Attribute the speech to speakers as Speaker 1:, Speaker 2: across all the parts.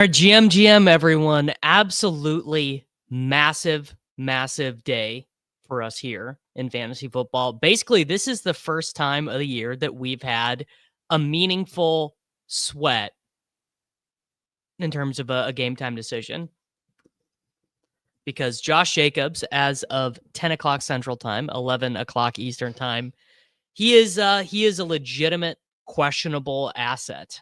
Speaker 1: Our GM, everyone, absolutely massive day for us here in fantasy football. Basically, this is the first time of the year that we've had a meaningful sweat in terms of a game time decision. Because Josh Jacobs, as of 10 o'clock Central Time, 11 o'clock Eastern Time, he is a legitimate questionable asset.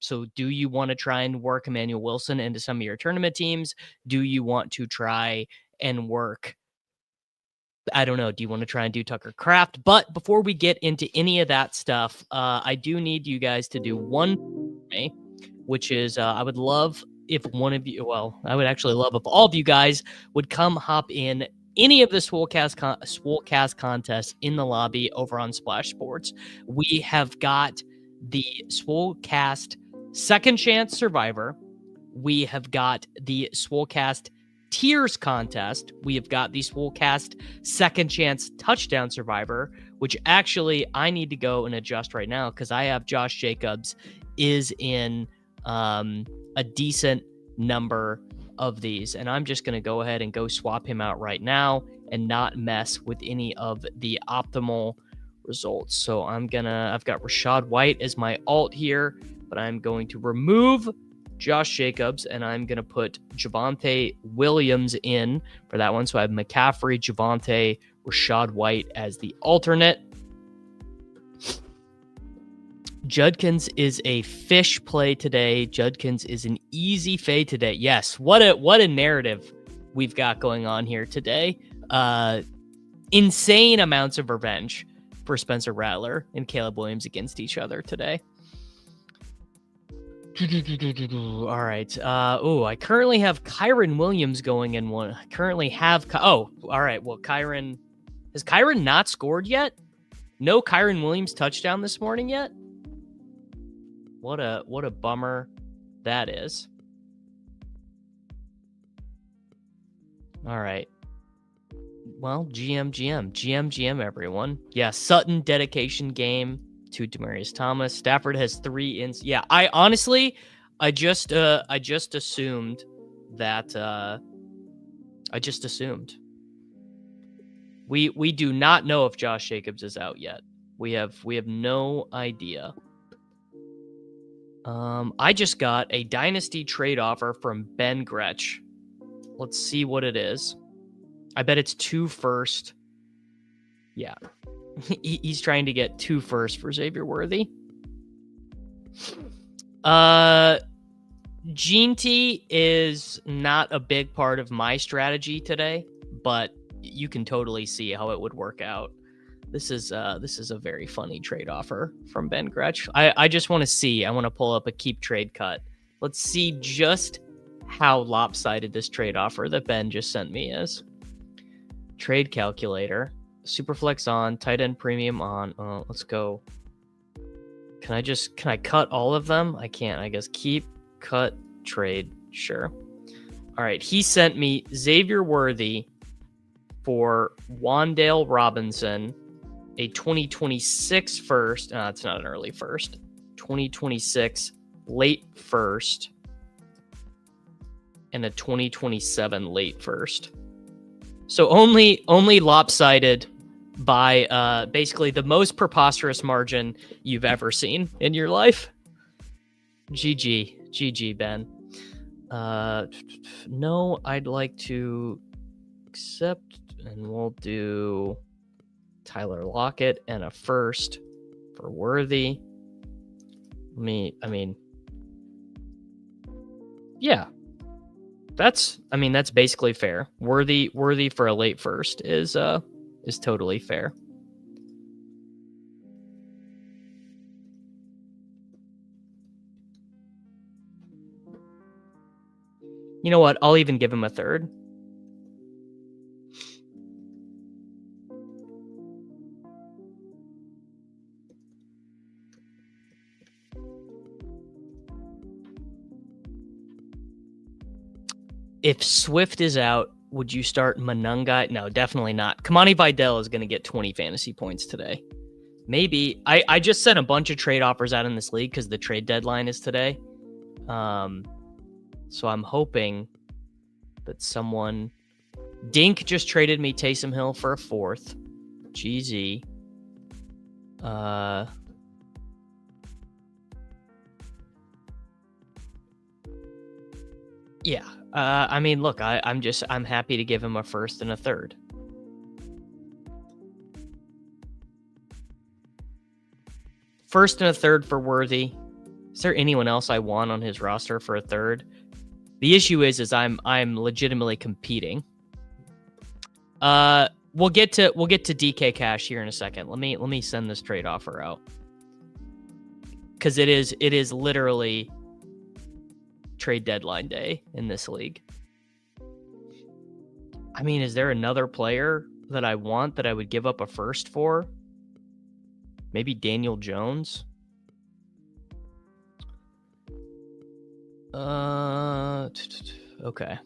Speaker 1: So do you want to try and work Emmanuel Wilson into some of your tournament teams? Do you want to try and work, I don't know, do you want to try and do Tucker Kraft? But before we get into any of that stuff, I do need you guys to do one for me, which is I would love if one of you, well, I would actually love if all of you guys would come hop in any of the Swolecast contests in the lobby over on Splash Sports. We have got the Swolecast Second Chance Survivor. We have got the Swolecast Tiers contest. We have got the Swolecast Second Chance Touchdown Survivor, which actually I need to go and adjust right now because I have Josh Jacobs is in a decent number of these, and I'm just going to go ahead and go swap him out right now and not mess with any of the optimal results. So I've got Rachaad White as my alt here, but I'm going to remove Josh Jacobs and I'm going to put Javonte Williams in for that one. So I have McCaffrey, Javonte, Rachaad White as the alternate. Judkins is a fish play today. Judkins is an easy fade today. Yes, what a narrative we've got going on here today. Insane amounts of revenge for Spencer Rattler and Caleb Williams against each other today. All right. I currently have Kyren Williams going in one. I currently have. All right. Well, has Kyren not scored yet? No Kyren Williams touchdown this morning yet? What a bummer that is. All right. Well, GM, everyone. Yeah, Sutton dedication game to Demaryius Thomas. Stafford has 3 ins. Yeah, I just assumed that. We do not know if Josh Jacobs is out yet. We have no idea. I just got a Dynasty trade offer from Ben Gretsch. Let's see what it is. I bet it's 2 first. Yeah. He's trying to get 2 first for Xavier Worthy. Gene T is not a big part of my strategy today, but you can totally see how it would work out. This is a very funny trade offer from Ben Gretsch. I just want to see. I want to pull up a keep trade cut. Let's see just how lopsided this trade offer that Ben just sent me is. Trade calculator, Superflex on, tight end premium on. Let's go. Can I cut all of them? I can't. I guess keep, cut, trade. Sure. All right. He sent me Xavier Worthy for Wan'Dale Robinson, a 2026 first. It's not an early first. 2026 late first. And a 2027 late first. So only lopsided by basically the most preposterous margin you've ever seen in your life. GG, Ben. No, I'd like to accept, and we'll do Tyler Lockett and a first for Worthy. Yeah. That's basically fair. Worthy for a late first is totally fair. You know what? I'll even give him a third. If Swift is out, would you start Manungai? No, definitely not. Kamani Vidal is going to get 20 fantasy points today. Maybe. I just sent a bunch of trade offers out in this league because the trade deadline is today. So I'm hoping that someone... Dink just traded me Taysom Hill for a 4th. GZ. Yeah. I mean, look, I'm happy to give him a 1st and a 3rd. First and a 3rd for Worthy. Is there anyone else I want on his roster for a 3rd? The issue is I'm legitimately competing. We'll get to DK Cash here in a second. Let me send this trade offer out, because it is literally trade deadline day in this league. I mean, is there another player that I want that I would give up a 1st for? Maybe Daniel Jones. Okay.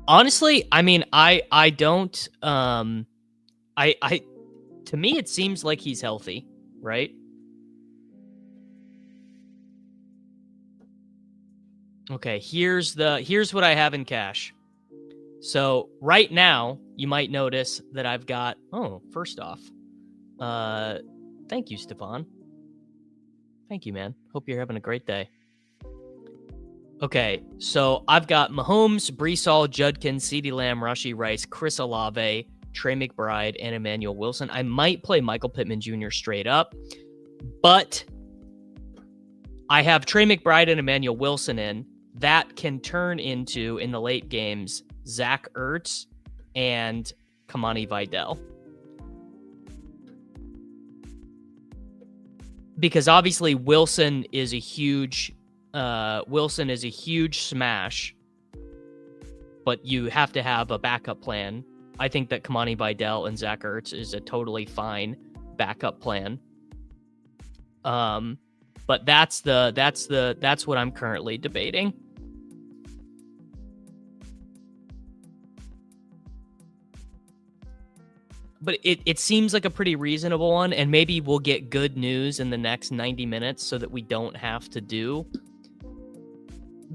Speaker 1: Honestly, I mean, I don't, to me, it seems like he's healthy, right? Okay, here's what I have in cash. So right now, you might notice that I've got, first off, thank you, Stefan. Thank you, man. Hope you're having a great day. Okay, so I've got Mahomes, Brees Hall, Judkins, CeeDee Lamb, Rashee Rice, Chris Olave, Trey McBride, and Emmanuel Wilson. I might play Michael Pittman Jr. straight up, but I have Trey McBride and Emmanuel Wilson in. That can turn into, in the late games, Zach Ertz and Kamani Vidal. Because obviously Wilson is a huge smash, but you have to have a backup plan. I think that Kamani Vidal and Zach Ertz is a totally fine backup plan. But that's what I'm currently debating. But it seems like a pretty reasonable one, and maybe we'll get good news in the next 90 minutes so that we don't have to do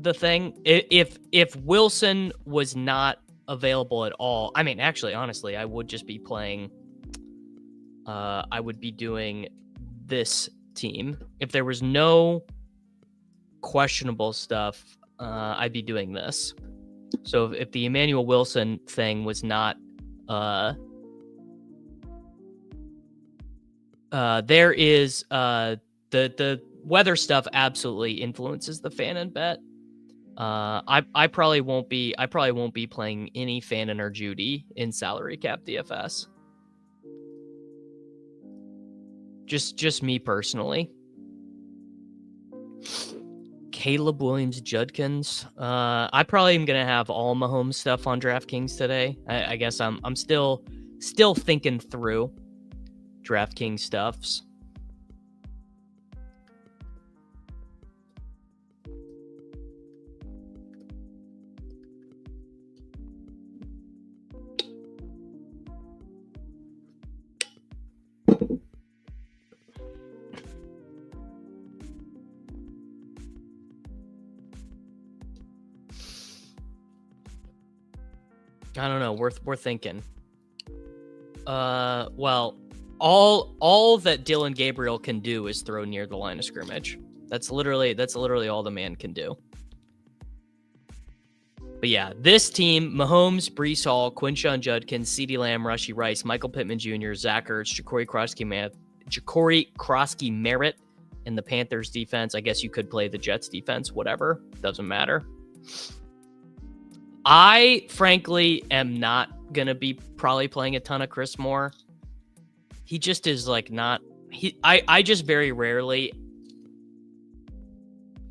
Speaker 1: the thing. If Wilson was not available at all, I mean, actually, honestly, I would just be playing, I would be doing this team. If there was no questionable stuff, I'd be doing this. So if the Emmanuel Wilson thing was not, there is the weather stuff absolutely influences the fan and bet. I probably won't be playing any Fannin or Judy in salary cap DFS. Just me personally. Caleb Williams Judkins. I probably am gonna have all Mahomes stuff on DraftKings today. I guess I'm still thinking through DraftKings stuffs. I don't know. We're thinking. Well, all that Dylan Gabriel can do is throw near the line of scrimmage. That's literally all the man can do. But yeah, this team: Mahomes, Brees Hall, Quinshon Judkins, CeeDee Lamb, Rashee Rice, Michael Pittman Jr., Zach Ertz, Ja'Cory Krosky-Merritt, and the Panthers defense. I guess you could play the Jets defense. Whatever, doesn't matter. I frankly am not gonna be probably playing a ton of Chris Moore. He just is like not. I just very rarely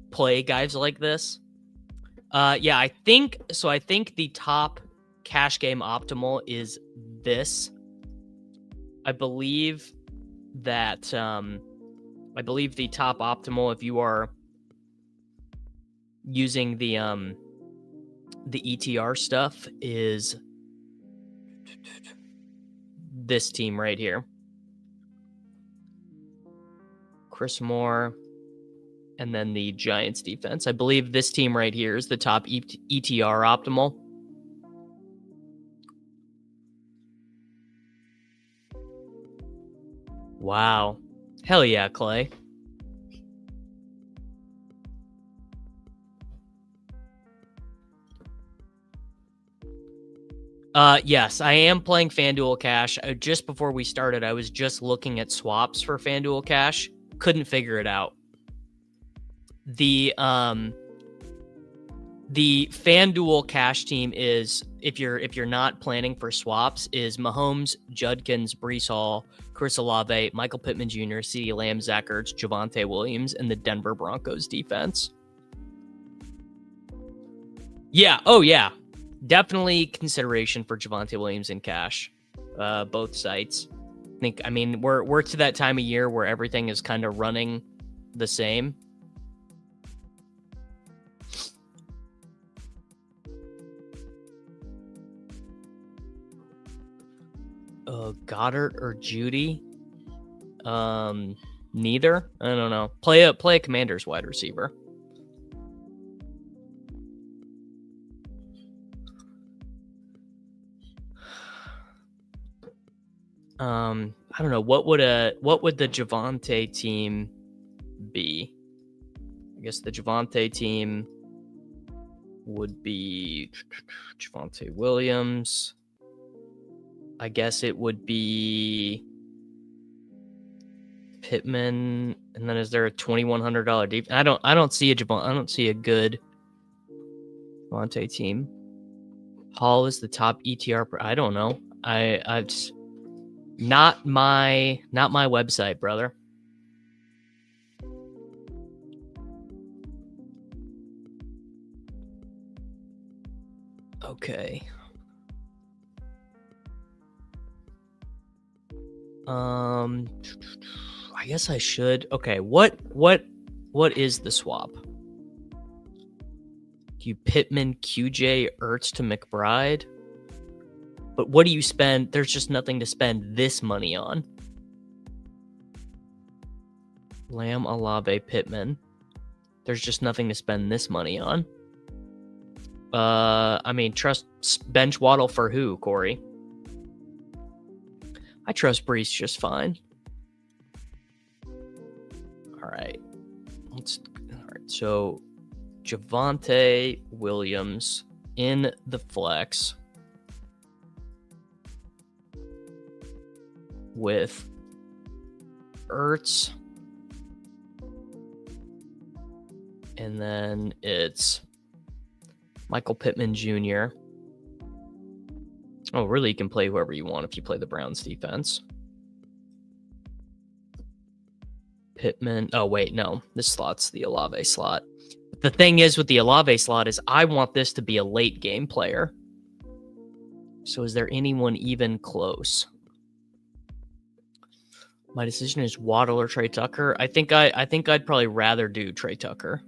Speaker 1: play guys like this. Yeah, I think so. I think the top cash game optimal is this. I believe that the top optimal, if you are using the ETR stuff, is this team right here. Chris Moore. and then the Giants defense. I believe this team right here is the top ETR optimal. Wow. Hell yeah, Clay. Yes, I am playing FanDuel Cash. Just before we started, I was just looking at swaps for FanDuel Cash. Couldn't figure it out. The FanDuel Cash team is, if you're not planning for swaps, is Mahomes, Judkins, Breece Hall, Chris Olave, Michael Pittman Jr., CeeDee Lamb, Zach Ertz, Javonte Williams, and the Denver Broncos defense. Yeah. Oh yeah. Definitely consideration for Javonte Williams in cash. Both sites. I mean, we're to that time of year where everything is kind of running the same. Goddard or Judy? Neither. I don't know. Play a Commanders wide receiver. I don't know. What would the Javonte team be? I guess the Javonte team would be Javonte Williams. I guess it would be Pittman, and then is there a $2,100 deep? I don't see a good Javonte team. Hall is the top ETR. I don't know. I just not my website, brother. Okay. I guess I should. Okay, what is the swap? You Pittman, QJ, Ertz to McBride. But what do you spend? There's just nothing to spend this money on. Lamb, Olave, Pittman. There's just nothing to spend this money on. I mean, trust bench Waddle for who, Corey? I trust Breece just fine. All right. So Javonte Williams in the flex with Ertz, and then it's Michael Pittman Jr. Oh, really? You can play whoever you want if you play the Browns defense. Pittman. Oh, wait, no. This slot's the Olave slot. But the thing is with the Olave slot is I want this to be a late game player. So is there anyone even close? My decision is Waddle or Trey Tucker. I think I'd probably rather do Trey Tucker.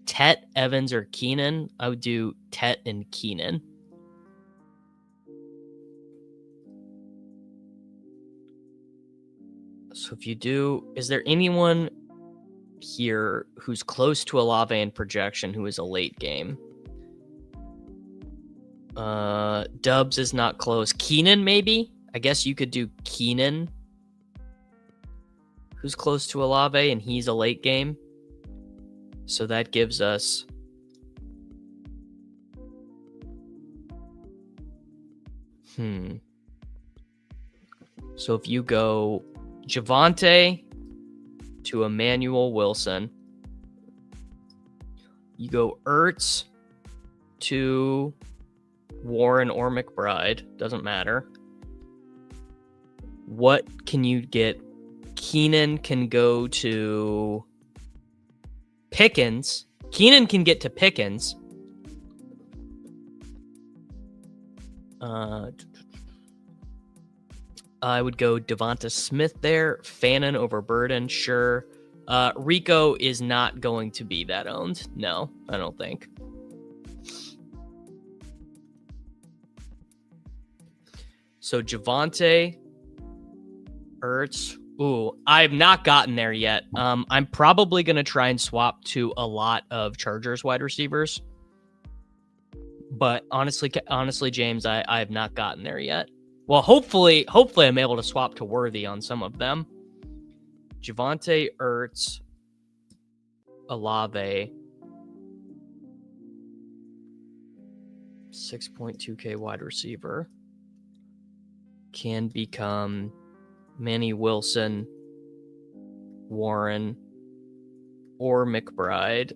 Speaker 1: Tet, Evans, or Keenan. I would do Tet and Keenan. So if you do, is there anyone here who's close to Olave in projection who is a late game? Dubs is not close. Keenan, maybe? I guess you could do Keenan, who's close to Olave, and he's a late game. So that gives us So if you go Javonte to Emmanuel Wilson, you go Ertz to Warren or McBride, doesn't matter. What can you get? Keenan can go to Pickens. Keenan can get to Pickens. I would go Devonta Smith there. Fannin over Burden, sure. Rico is not going to be that owned. No, I don't think. So Javonte, Ertz, Ooh, I've not gotten there yet. I'm probably going to try and swap to a lot of Chargers wide receivers. But honestly, James, I have not gotten there yet. Well, hopefully I'm able to swap to Worthy on some of them. Javonte Ertz, Olave, 6.2K wide receiver, can become Manny Wilson, Warren, or McBride.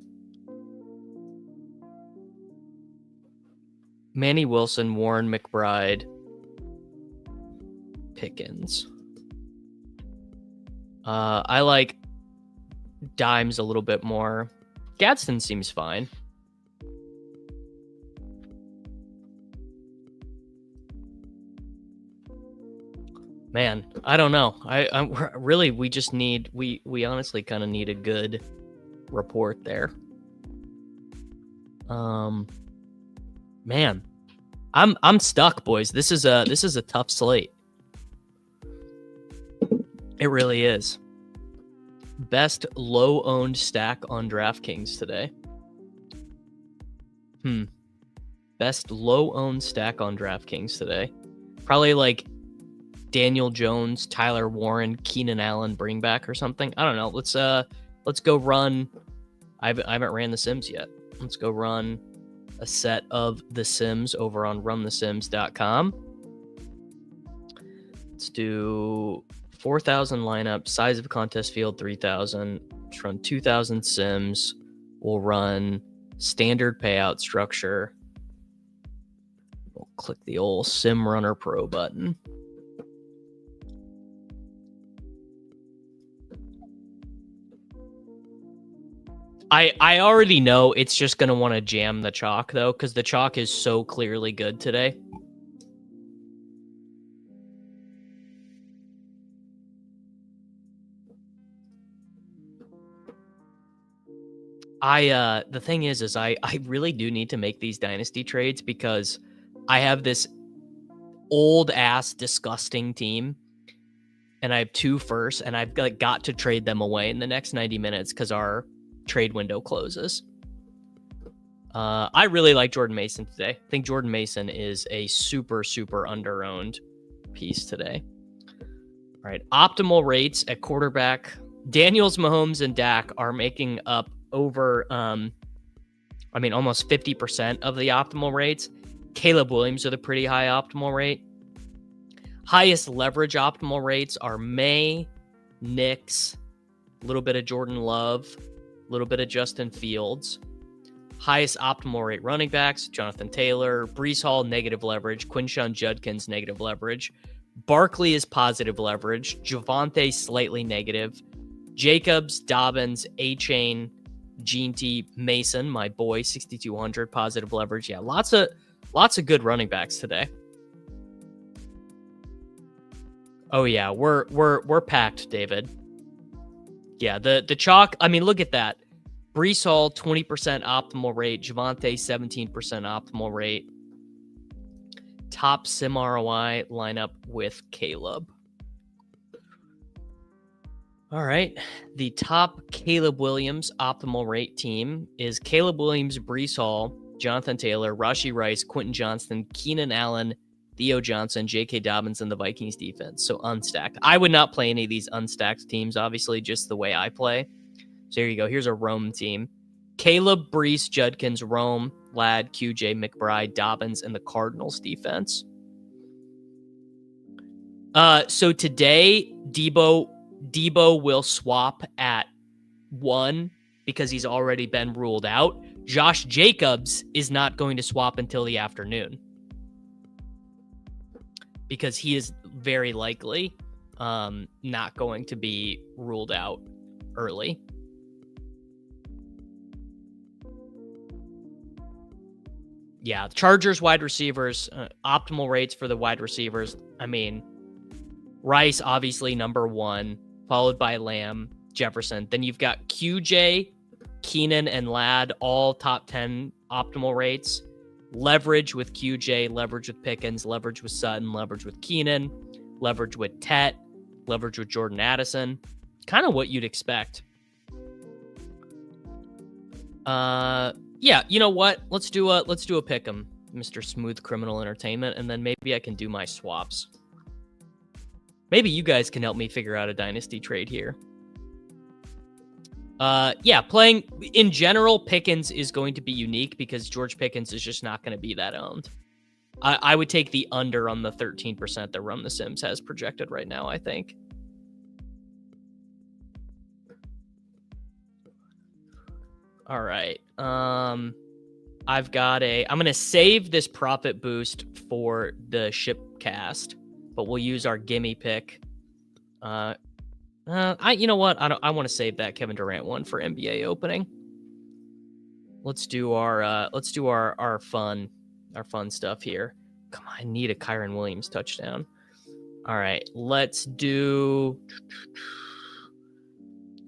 Speaker 1: Manny Wilson, Warren, McBride, Pickens. I like Dimes a little bit more. Gadsden seems fine. Man, I don't know. I'm really, we just need, we honestly kind of need a good report there. Man, I'm stuck, boys. This is a tough slate. It really is. Best low-owned stack on DraftKings today. Best low-owned stack on DraftKings today. Probably like Daniel Jones, Tyler Warren, Keenan Allen bring back or something. I don't know. Let's go run. I haven't ran the Sims yet. Let's go run a set of the Sims over on runthesims.com. Let's do 4,000 lineup, size of contest field 3,000. Let's run 2,000 Sims. We'll run standard payout structure. We'll click the old Sim Runner Pro button. I already know it's just going to want to jam the chalk, though, because the chalk is so clearly good today. The thing is I really do need to make these dynasty trades because I have this old ass disgusting team and I have 2 firsts and I've got to trade them away in the next 90 minutes because our trade window closes. I really like Jordan Mason today. I think Jordan Mason is a super, super under-owned piece today. All right, optimal rates at quarterback. Daniels, Mahomes, and Dak are making up over, almost 50% of the optimal rates. Caleb Williams with a pretty high optimal rate. Highest leverage optimal rates are May, Knicks, a little bit of Jordan Love, a little bit of Justin Fields. Highest optimal rate running backs, Jonathan Taylor, Breece Hall, negative leverage, Quinshon Judkins, negative leverage. Barkley is positive leverage, Javonte slightly negative, Jacobs, Dobbins, A-Chain, Gene T, Mason, my boy, 6,200 positive leverage. Yeah, lots of good running backs today. Oh yeah, we're packed, David. Yeah, the chalk. I mean, look at that. Breece Hall 20% optimal rate, Javonte 17% optimal rate. Top sim ROI lineup with Caleb. All right. The top Caleb Williams optimal rate team is Caleb Williams, Breece Hall, Jonathan Taylor, Rashee Rice, Quentin Johnston, Keenan Allen, Theo Johnson, J.K. Dobbins, and the Vikings defense. So unstacked. I would not play any of these unstacked teams, obviously, just the way I play. So here you go. Here's a Rome team. Caleb, Breece, Judkins, Rome, Ladd, QJ, McBride, Dobbins, and the Cardinals defense. So today, Debo will swap at 1 because he's already been ruled out. Josh Jacobs is not going to swap until the afternoon because he is very likely not going to be ruled out early. Yeah, Chargers wide receivers, optimal rates for the wide receivers. I mean, Rice, obviously, number 1, followed by Lamb, Jefferson. Then you've got QJ, Keenan, and Ladd, all top 10 optimal rates. Leverage with QJ, leverage with Pickens, leverage with Sutton, leverage with Keenan, leverage with Tet, leverage with Jordan Addison. Kind of what you'd expect. Yeah, you know what? Let's do a pick'em, Mr. Smooth Criminal Entertainment, and then maybe I can do my swaps. Maybe you guys can help me figure out a dynasty trade here. Yeah, playing in general, Pickens is going to be unique because George Pickens is just not going to be that owned. I would take the under on the 13% that Run the Sims has projected right now, I think. All right. I'm going to save this profit boost for the shipcast, but we'll use our gimme pick. You know what? I want to save that Kevin Durant one for NBA opening. Let's do our fun stuff here. Come on, I need a Kyron Williams touchdown. All right, let's do.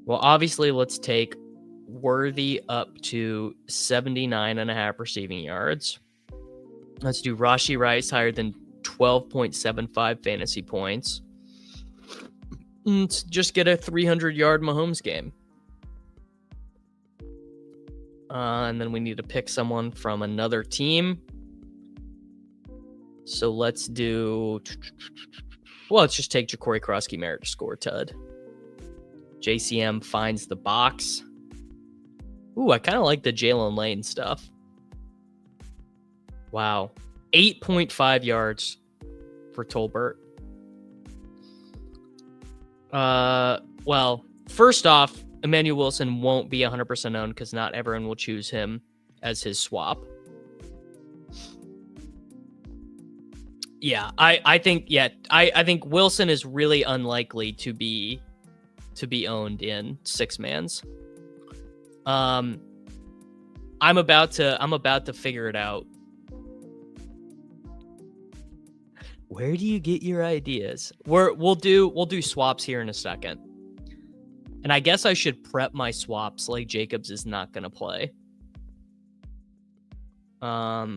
Speaker 1: Well, obviously, let's take Worthy up to 79.5 receiving yards. Let's do Rashee Rice higher than 12.75 fantasy points. Let's just get a 300-yard Mahomes game. And then we need to pick someone from another team. So let's do... Well, let's just take Ja'Cory Krosky-Merritt to score Tud. JCM finds the box. Ooh, I kind of like the Jalen Lane stuff. Wow. 8.5 yards for Tolbert. Well, first off, Emmanuel Wilson won't be 100% owned because not everyone will choose him as his swap. Yeah, I think Wilson is really unlikely to be owned in six mans. I'm about to figure it out. Where do you get your ideas? We'll do swaps here in a second. And I guess I should prep my swaps like Jacobs is not going to play. All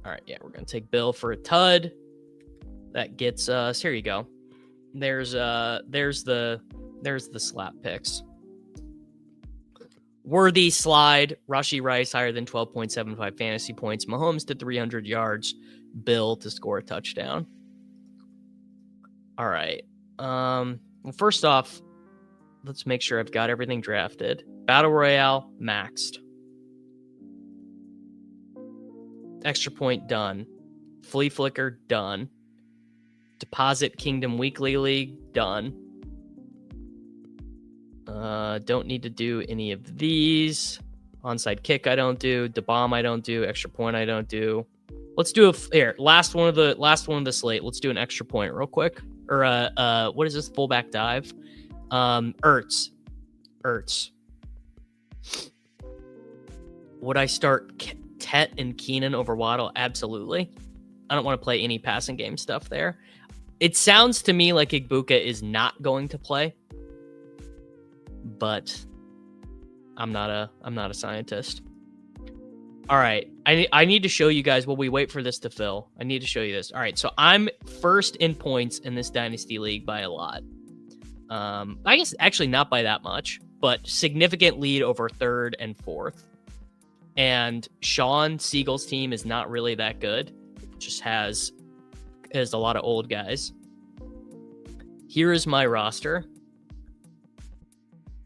Speaker 1: right, yeah, we're going to take Bill for a Tud. That gets us, here you go. There's the slap picks. Worthy slide, Rashee Rice higher than 12.75 fantasy points, Mahomes to 300 yards, Bill to score a touchdown. All right. Well, first off, let's make sure I've got everything drafted. Battle Royale maxed. Extra point done. Flea Flicker done. Deposit Kingdom Weekly League done. Don't need to do any of these. Onside kick I don't do. DeBomb I don't do. Extra point I don't do. Let's do last one of the slate. Let's do an extra point real quick. Or what is this? Fullback dive. Ertz. Would I start Tet and Keenan over Waddle? Absolutely. I don't want to play any passing game stuff there. It sounds to me like Igbuka is not going to play, but I'm not a scientist. All right, I need to show you guys while we wait for this to fill. I need to show you this. All right, so I'm first in points in this Dynasty League by a lot. I guess actually not by that much, but significant lead over third and fourth. And Sean Siegel's team is not really that good. It just has a lot of old guys. Here is my roster.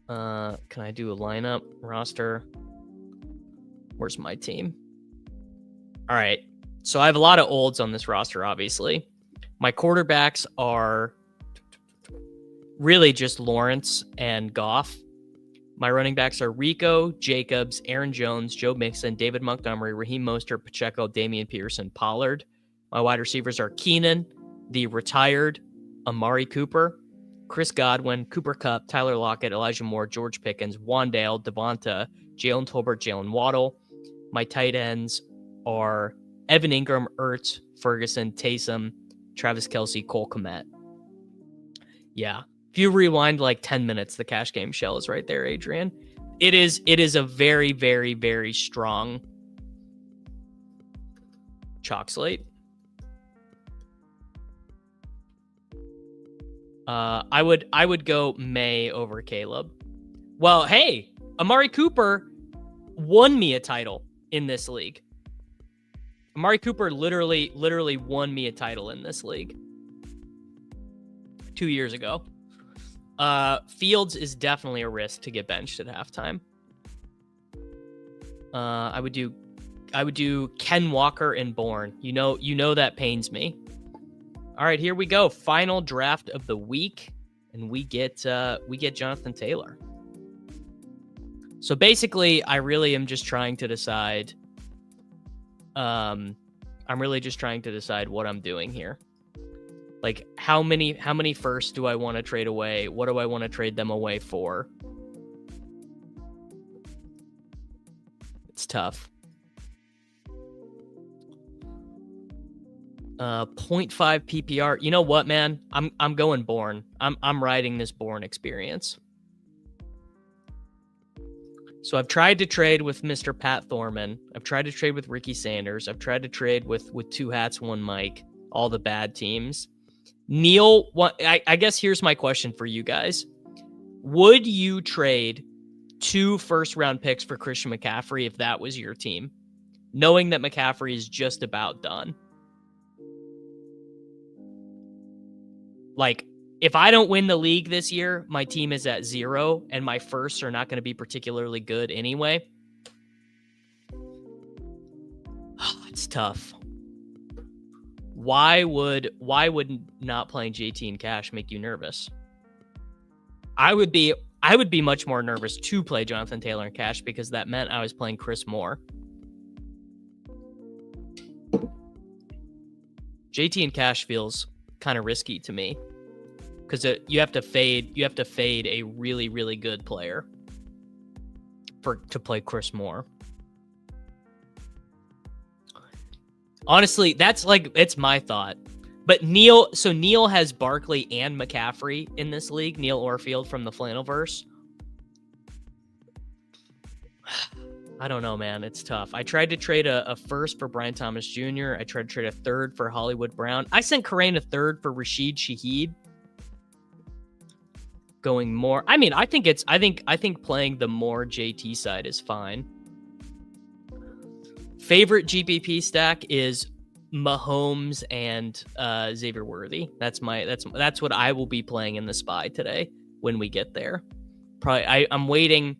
Speaker 1: Can I do a lineup roster? Where's my team? All right. So I have a lot of olds on this roster, obviously. My quarterbacks are really just Lawrence and Goff. My running backs are Rico, Jacobs, Aaron Jones, Joe Mixon, David Montgomery, Raheem Mostert, Pacheco, Damian Peterson, Pollard. My wide receivers are Keenan, the retired Amari Cooper, Chris Godwin, Cooper Kupp, Tyler Lockett, Elijah Moore, George Pickens, Wandale, Devonta, Jalen Tolbert, Jalen Waddle. My tight ends are Evan Ingram, Ertz, Ferguson, Taysom, Travis Kelce, Cole Kmet. Yeah. If you rewind like 10 minutes, the cash game shell is right there, Adrian. It is a very, very, very strong chalk slate. I would go May over Caleb. Well, hey, Amari Cooper won me a title in this league. Amari Cooper literally won me a title in this league 2 years ago. Fields is definitely a risk to get benched at halftime. I would do Ken Walker and Bourne. You know that pains me. All right, here we go. Final draft of the week, and we get Jonathan Taylor. So basically, I really am just trying to decide. I'm really just trying to decide what I'm doing here. Like, how many firsts do I want to trade away? What do I want to trade them away for? It's tough. 0.5 PPR. You know what, man? I'm going Bourne. I'm riding this Bourne experience. So I've tried to trade with Mr. Pat Thorman. I've tried to trade with Ricky Sanders. I've tried to trade with two hats, one mic, all the bad teams. Neil, I guess here's my question for you guys. Would you trade 2 first-round picks for Christian McCaffrey if that was your team, knowing that McCaffrey is just about done? Like, if I don't win the league this year, my team is at 0, and my firsts are not going to be particularly good anyway. It's tough. Why would not playing JT and Cash make you nervous? I would be much more nervous to play Jonathan Taylor and Cash because that meant I was playing Chris Moore. JT and Cash feels kind of risky to me because you have to fade a really, really good player to play Chris Moore. Honestly, it's my thought. But Neil has Barkley and McCaffrey in this league. Neil Orfield from the Flannelverse. I don't know, man. It's tough. I tried to trade a first for Brian Thomas Jr. I tried to trade a third for Hollywood Brown. I sent Karain a third for Rashid Shaheed. Going more. I mean, I think playing the more JT side is fine. Favorite GPP stack is Mahomes and Xavier Worthy. That's what I will be playing in the SPY today when we get there. Probably I'm waiting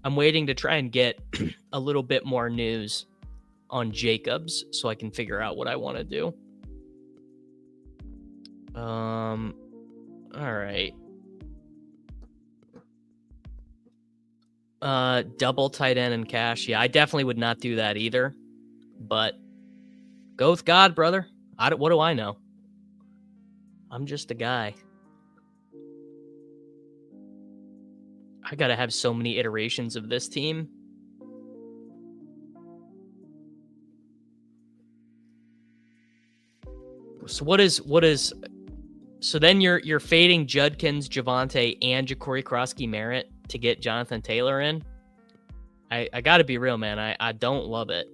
Speaker 1: to try and get a little bit more news on Jacobs so I can figure out what I want to do. All right. Double tight end and Cash. Yeah, I definitely would not do that either. But go with God, brother. What do I know? I'm just a guy. I gotta have so many iterations of this team. So what is? So then you're fading Judkins, Javonte, and Ja'Cory Krosky-Merritt to get Jonathan Taylor in. I gotta be real, man. I don't love it.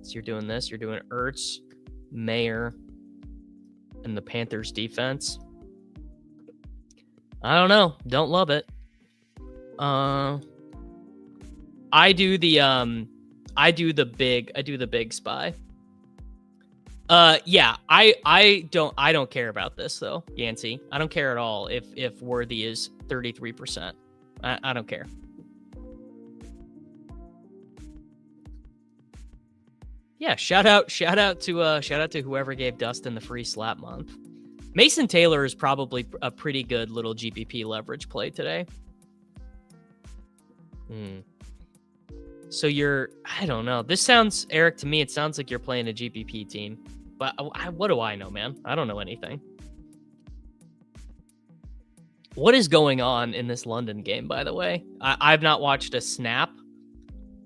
Speaker 1: So you're doing this. You're doing Ertz, Mayer, and the Panthers defense. I don't know. Don't love it. I do the big SPY. Yeah, I don't care about this though, Yancey. I don't care at all if Worthy is 33%. I don't care. Yeah, shout out to whoever gave Dustin the free slap month. Mason Taylor is probably a pretty good little GPP leverage play today. So I don't know. This sounds, Eric, to me, it sounds like you're playing a GPP team. But what do I know, man? I don't know anything. What is going on in this London game, by the way? I've not watched a snap.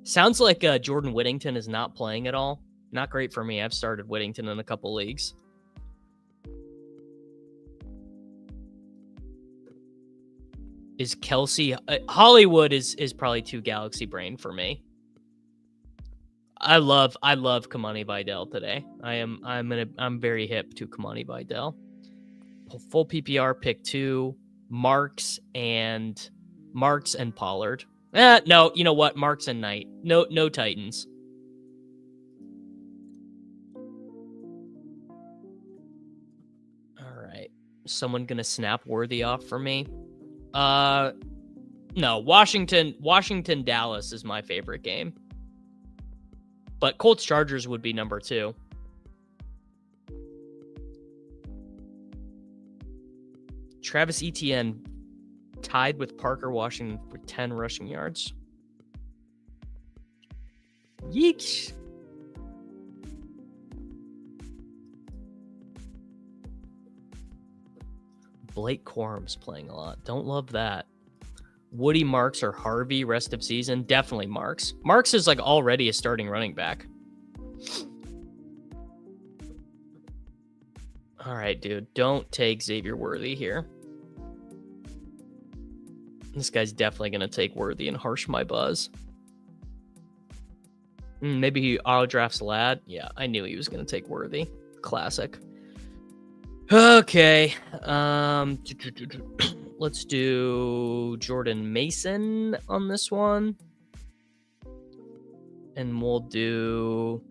Speaker 1: Sounds like Jordan Whittington is not playing at all. Not great for me. I've started Whittington in a couple leagues. Is Kelsey... Hollywood is probably too Galaxy Brain for me. I love Kamani Vidal today. I'm very hip to Kamani Vidal. full PPR pick 2, Marks and Pollard. No, you know what? Marks and Knight. No Titans. All right. Someone gonna snap Worthy off for me? No, Washington Dallas is my favorite game. But Colts Chargers would be number 2. Travis Etienne tied with Parker Washington for 10 rushing yards. Yeesh. Blake Corum's playing a lot. Don't love that. Woody, Marks, or Harvey rest of season? Definitely Marks. Marks is like already a starting running back. All right, dude. Don't take Xavier Worthy here. This guy's definitely going to take Worthy and harsh my buzz. Maybe he auto drafts Lad. Yeah, I knew he was going to take Worthy. Classic. Okay. Let's do Jordan Mason on this one. And we'll do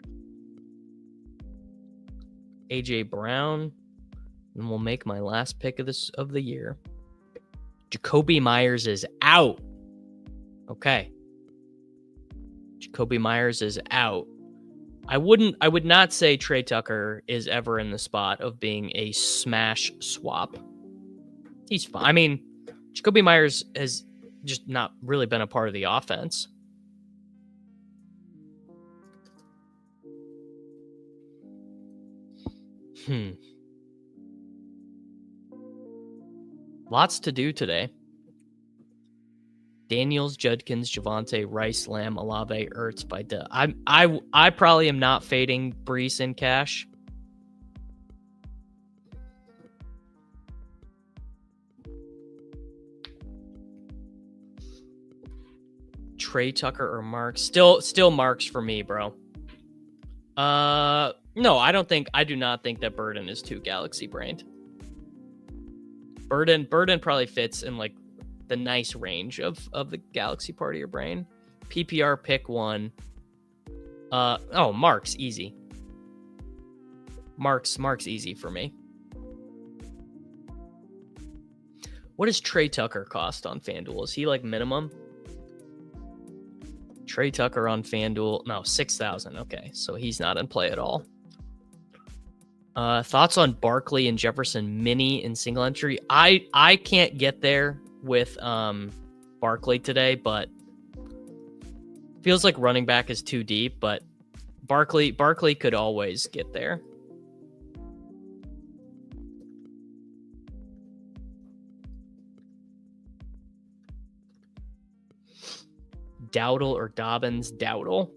Speaker 1: AJ Brown. And we'll make my last pick of the year. Jacoby Myers is out. Okay. Jacoby Myers is out. I would not say Trey Tucker is ever in the spot of being a smash swap. He's fine. I mean, Jacoby Myers has just not really been a part of the offense. Lots to do today. Daniels, Judkins, Javonte, Rice, Lamb, Olave, Ertz, Vidal. I probably am not fading Brees in cash. Trey Tucker or Marks? Still Marks for me, bro. No, I do not think that Burden is too galaxy brained. Burden probably fits in like the nice range of the galaxy part of your brain. PPR pick 1. Marks easy. Marks easy for me. What does Trey Tucker cost on FanDuel? Is he like minimum? Trey Tucker on FanDuel, no, 6,000. Okay, so he's not in play at all. Thoughts on Barkley and Jefferson mini in single entry? I can't get there with Barkley today, but feels like running back is too deep, but Barkley could always get there. Dowdle or Dobbins? Dowdle.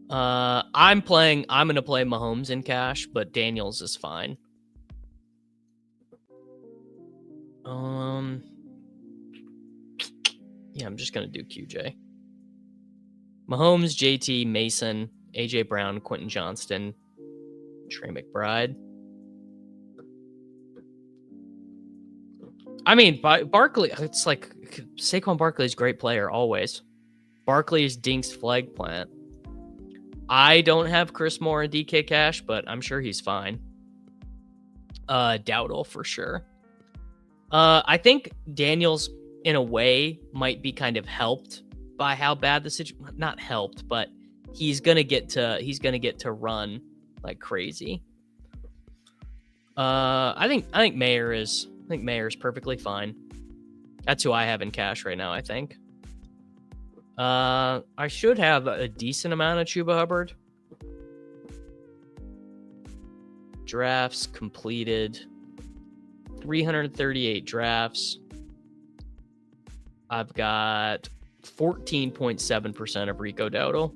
Speaker 1: I'm going to play Mahomes in cash, but Daniels is fine. Yeah, I'm just going to do QJ. Mahomes, JT, Mason, AJ Brown, Quentin Johnston, Trey McBride. I mean, Barkley, it's like Saquon Barkley's a great player always. Barkley is Dink's flag plant. I don't have Chris Moore and DK Cash, but I'm sure he's fine. Dowdle for sure. I think Daniels, in a way, might be kind of helped by how bad the situation. Not helped, but he's gonna get to run like crazy. I think Mayer is perfectly fine. That's who I have in cash right now, I think. I should have a decent amount of Chuba Hubbard. Drafts completed. 338 drafts. I've got 14.7% of Rico Dowdle.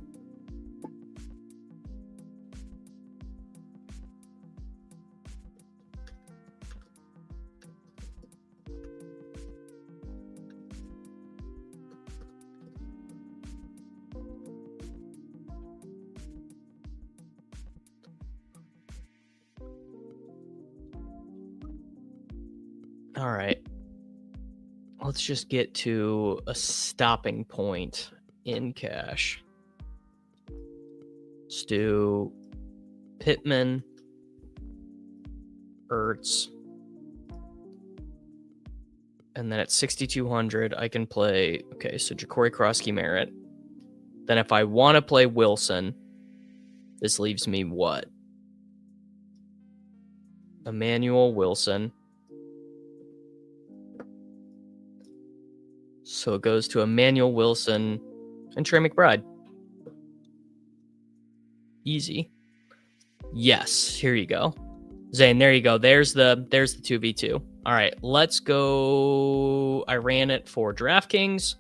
Speaker 1: All right. Let's just get to a stopping point in cash. Let's do Pittman, Ertz, and then at 6,200, I can play, okay, so Ja'Cory Krosky Merritt. Then if I want to play Wilson, this leaves me what? Emmanuel Wilson. So it goes to Emmanuel Wilson and Trey McBride. Easy. Yes, here you go. Zane, there you go. There's the 2v2. All right, let's go. I ran it for DraftKings.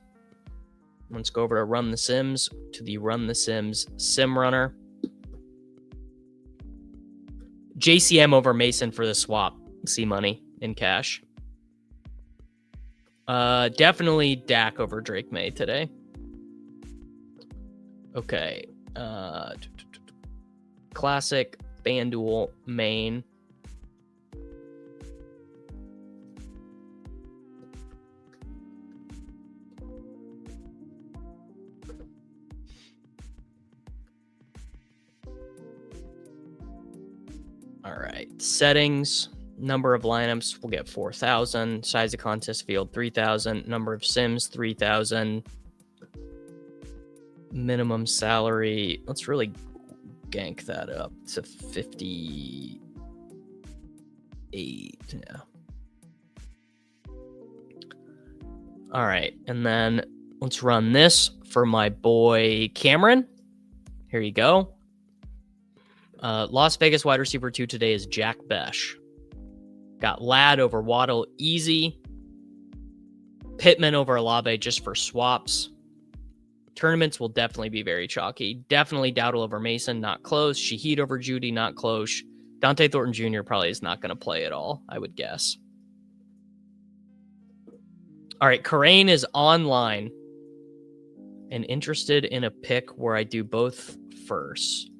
Speaker 1: Let's go over to Run the Sims, to the Run the Sims Sim Runner. JCM over Mason for the swap. See money in cash. Definitely Dak over Drake May today. Okay. Classic, FanDuel, main. All right. Settings. Number of lineups, we'll get 4,000. Size of contest field, 3,000. Number of sims, 3,000. Minimum salary, let's really gank that up to 58. Yeah. All right. And then let's run this for my boy Cameron. Here you go. Las Vegas wide receiver 2 today is Jack Besh. Got Ladd over Waddle, easy. Pittman over Olave just for swaps. Tournaments will definitely be very chalky. Definitely Dowdle over Mason, not close. Shaheed over Judy, not close. Dante Thornton Jr. probably is not going to play at all, I would guess. All right, Karain is online and interested in a pick where I do both first.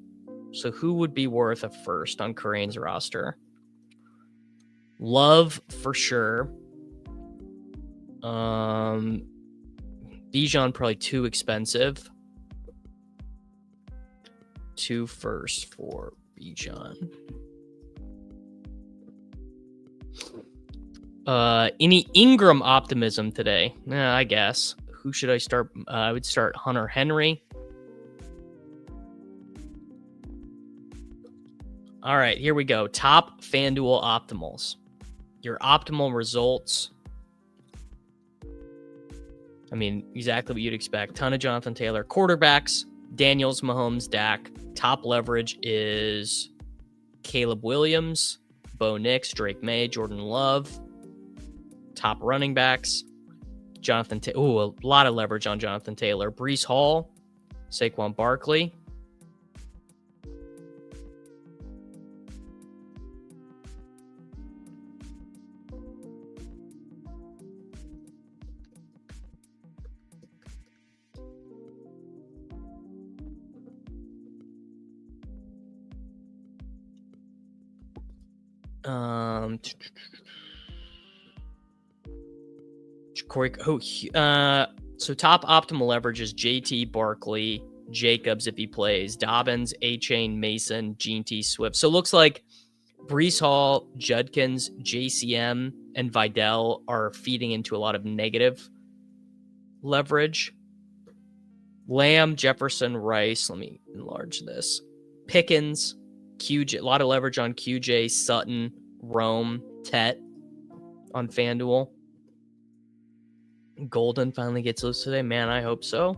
Speaker 1: So who would be worth a first on Karain's roster? Love for sure. Bijan probably too expensive. 2 first for Bijan. Any Ingram optimism today? I guess. Who should I start? I would start Hunter Henry. All right, here we go. Top FanDuel optimals. Your optimal results. I mean, exactly what you'd expect. Ton of Jonathan Taylor. Quarterbacks, Daniels, Mahomes, Dak. Top leverage is Caleb Williams, Bo Nix, Drake May, Jordan Love. Top running backs, Jonathan Taylor. Ooh, a lot of leverage on Jonathan Taylor. Breece Hall, Saquon Barkley. So top optimal leverage is JT, Barkley, Jacobs if he plays, Dobbins, A-Chain, Mason, Gene T, Swift. So it looks like Breece Hall, Judkins, JCM, and Vidal are feeding into a lot of negative leverage. Lamb, Jefferson, Rice. Let me enlarge this. Pickens, QJ, a lot of leverage on QJ, Sutton, Rome, Tet on FanDuel. Golden finally gets loose today. Man, I hope so.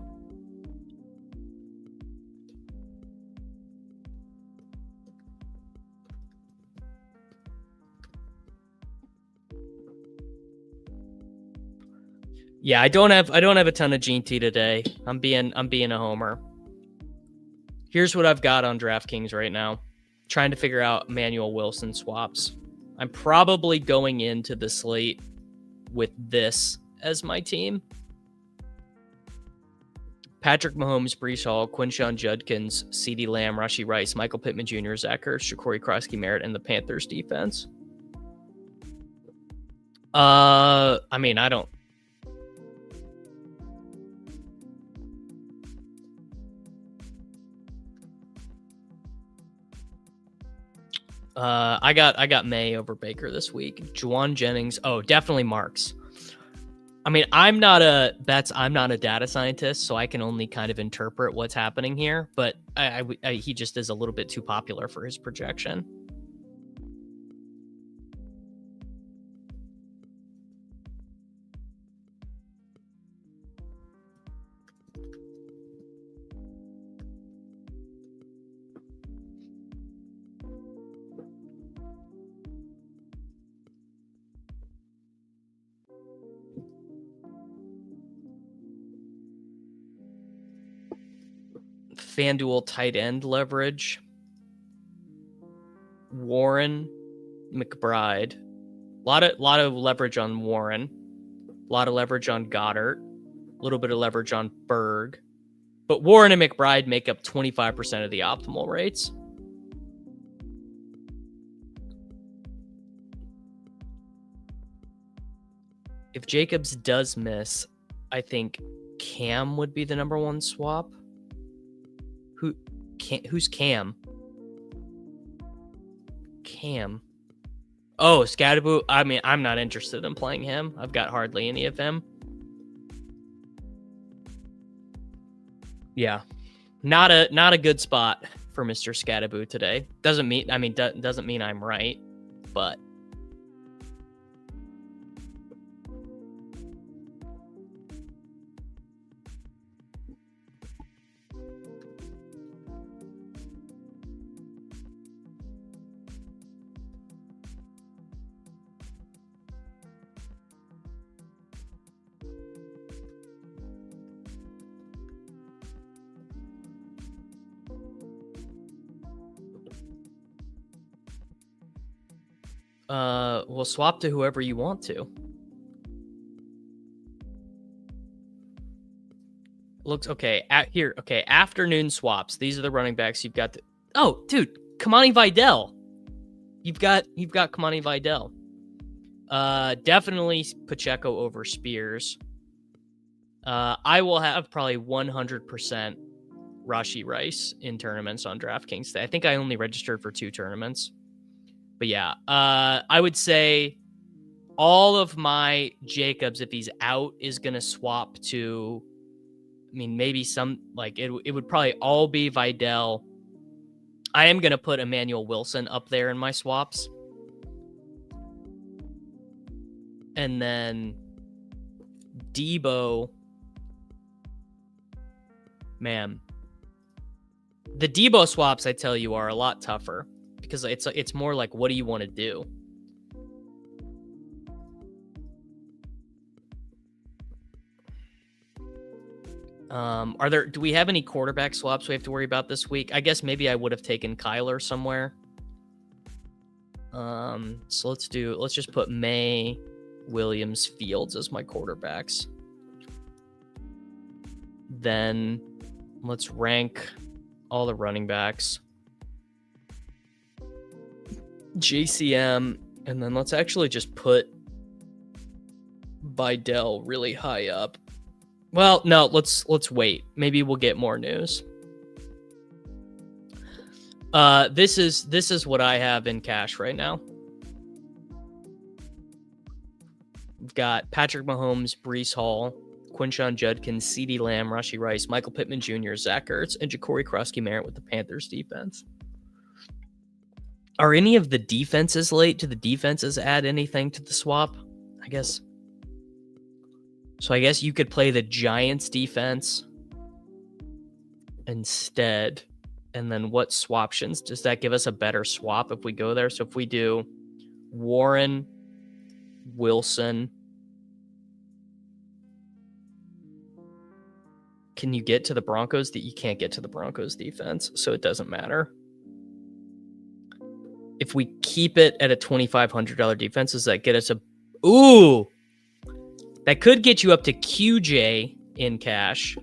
Speaker 1: Yeah, I don't have a ton of Gene T today. I'm being a homer. Here's what I've got on DraftKings right now. Trying to figure out Emmanuel Wilson swaps. I'm probably going into the slate with this as my team. Patrick Mahomes, Breece Hall, Quinshon Judkins, CeeDee Lamb, Rashee Rice, Michael Pittman Jr., Zach Ertz, Ja'Cory Krosky Merritt, and the Panthers defense. I mean, I don't. I got May over Baker this week. Juwan Jennings. Oh, definitely Marks. I mean, I'm not a data scientist, so I can only kind of interpret what's happening here. But he just is a little bit too popular for his projection. FanDuel tight end leverage. Warren, McBride. A lot of leverage on Warren. A lot of leverage on Goddard. A little bit of leverage on Berg. But Warren and McBride make up 25% of the optimal rates. If Jacobs does miss, I think Cam would be the number one swap. Who's Cam? Cam. Oh, Scadaboo. I mean, I'm not interested in playing him. I've got hardly any of him. Yeah. Not a good spot for Mr. Scadaboo today. Doesn't mean I'm right, but we'll swap to whoever you want to. Looks okay. Okay, afternoon swaps. These are the running backs you've got. Oh, dude, Kamani Vidal. You've got Kamani Vidal. Definitely Pacheco over Spears. I will have probably 100% Rashee Rice in tournaments on DraftKings today. I think I only registered for 2 tournaments. But yeah, I would say all of my Jacobs, if he's out, is going to swap to, I mean, maybe some, like, it would probably all be Vidal. I am going to put Emmanuel Wilson up there in my swaps. And then Debo. Man. The Debo swaps, I tell you, are a lot tougher. Because it's more like, what do you want to do? Do we have any quarterback swaps we have to worry about this week? I guess maybe I would have taken Kyler somewhere. So let's just put May, Williams, Fields as my quarterbacks. Then let's rank all the running backs. JCM, and then let's actually just put Vidal really high up. Well, no, let's wait. Maybe we'll get more news. This is what I have in cash right now. We've got Patrick Mahomes, Breece Hall, Quinshon Judkins, CeeDee Lamb, Rashee Rice, Michael Pittman Jr., Zach Ertz, and Ja'Cory Krosky-Merritt with the Panthers defense. Are any of the defenses late? Do the defenses add anything to the swap? I guess. So I guess you could play the Giants defense instead. And then what swaptions? Does that give us a better swap if we go there? So if we do Warren, Wilson, can you get to the Broncos? That you can't get to the Broncos defense, so it doesn't matter. If we keep it at a $2,500 defense, does that get us a... Ooh! That could get you up to QJ in cash.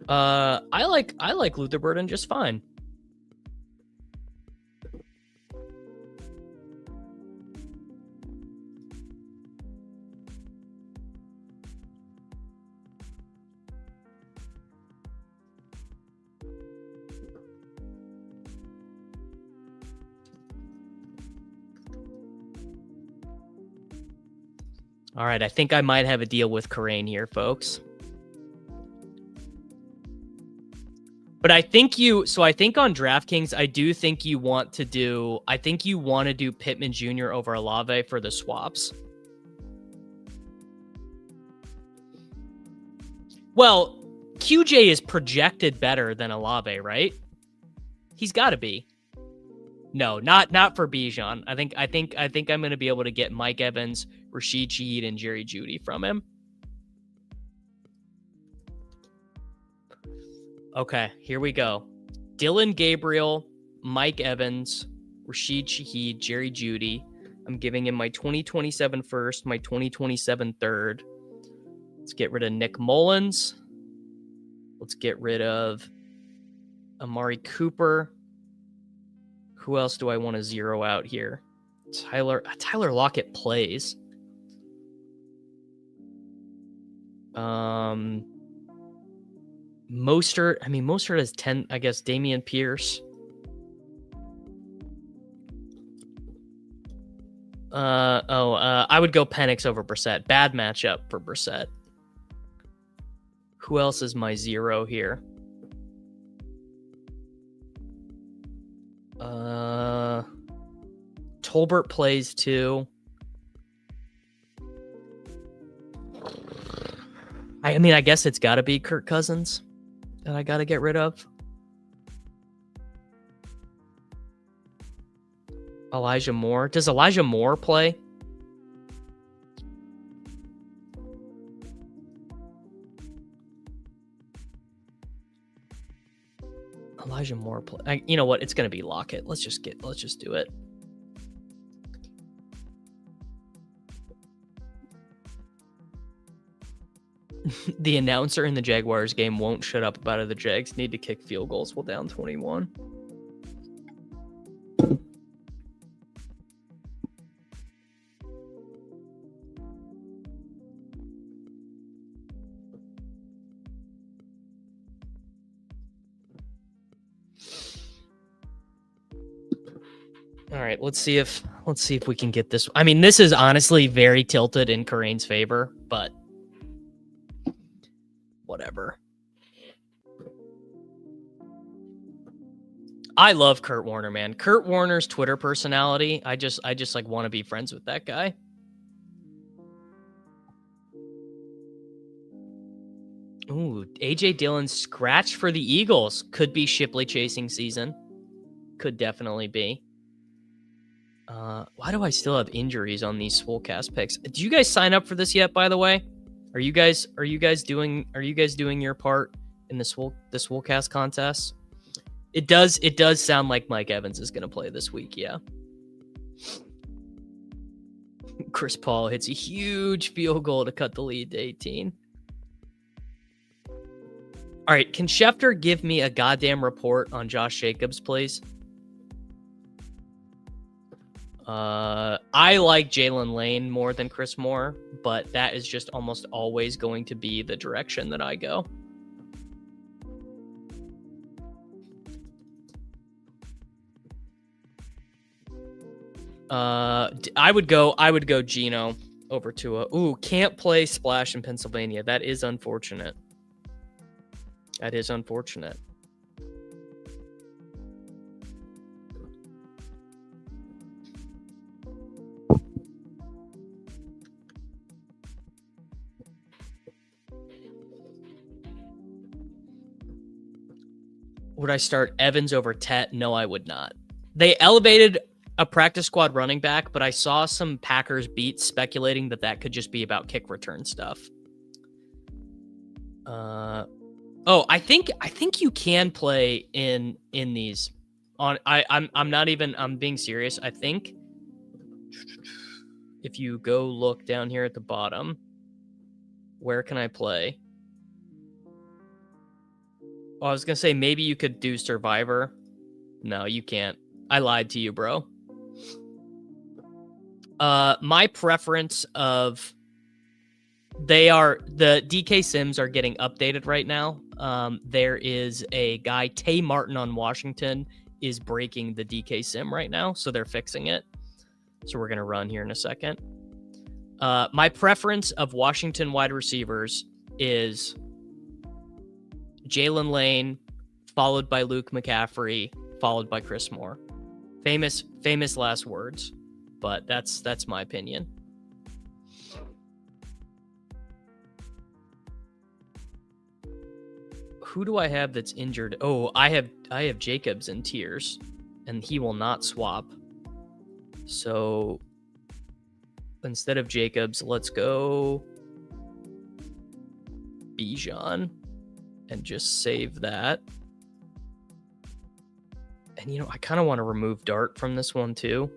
Speaker 1: I like Luther Burden just fine. All right, I think I might have a deal with Karain here, folks. But I think I think on DraftKings, I do think you want to do Pittman Jr. over Olave for the swaps. Well, QJ is projected better than Olave, right? He's got to be. No, not for Bijan. I think I'm going to be able to get Mike Evans, Rashid Shaheed, and Jerry Jeudy from him. Okay, here we go. Dylan Gabriel, Mike Evans, Rashid Shaheed, Jerry Jeudy. I'm giving him my 2027 first, my 2027 third. Let's get rid of Nick Mullins. Let's get rid of Amari Cooper. Who else do I want to zero out here? Tyler Lockett plays. Mostert has 10, I guess. Damian Pierce. I would go Penix over Brissett. Bad matchup for Brissett. Who else is my zero here? Tolbert plays too. I guess it's got to be Kirk Cousins that I got to get rid of. Elijah Moore. Does Elijah Moore play? Elijah Moore play. You know what? It's going to be Lockett. Let's just do it. The announcer in the Jaguars game won't shut up about it. The Jags need to kick field goals while down 21. All right, let's see if we can get this. This is honestly very tilted in Karain's favor, but whatever. I love Kurt Warner, man. Kurt Warner's Twitter personality, I just like want to be friends with that guy. Ooh, AJ Dillon scratch for the Eagles. Could be Shipley chasing season. Could definitely be. Why do I still have injuries on these Swolecast picks? Did you guys sign up for this yet, by the way? Are you guys doing your part in the Swolecast contest? It does sound like Mike Evans is going to play this week, yeah. Chris Paul hits a huge field goal to cut the lead to 18. All right, can Schefter give me a goddamn report on Josh Jacobs, please? I like Jalen Lane more than Chris Moore, but that is just almost always going to be the direction that I go. I would go Geno over Tua. Ooh, can't play Splash in Pennsylvania. That is unfortunate. Would I start Evans over Tet? No, I would not. They elevated a practice squad running back, but I saw some Packers beats speculating that could just be about kick return stuff. I think you can play in these. I'm being serious. I think if you go look down here at the bottom, where can I play? Oh, I was gonna say maybe you could do Survivor. No, you can't. I lied to you, bro. My preference of the DK Sims are getting updated right now. There is a guy, Tay Martin on Washington, is breaking the DK Sim right now, so they're fixing it. So we're gonna run here in a second. My preference of Washington wide receivers is Jalen Lane, followed by Luke McCaffrey, followed by Chris Moore. Famous last words, but that's my opinion. Who do I have that's injured? Oh, I have Jacobs in tiers, and he will not swap. So instead of Jacobs, let's go Bijan and just save that. And, I kind of want to remove Dart from this one, too.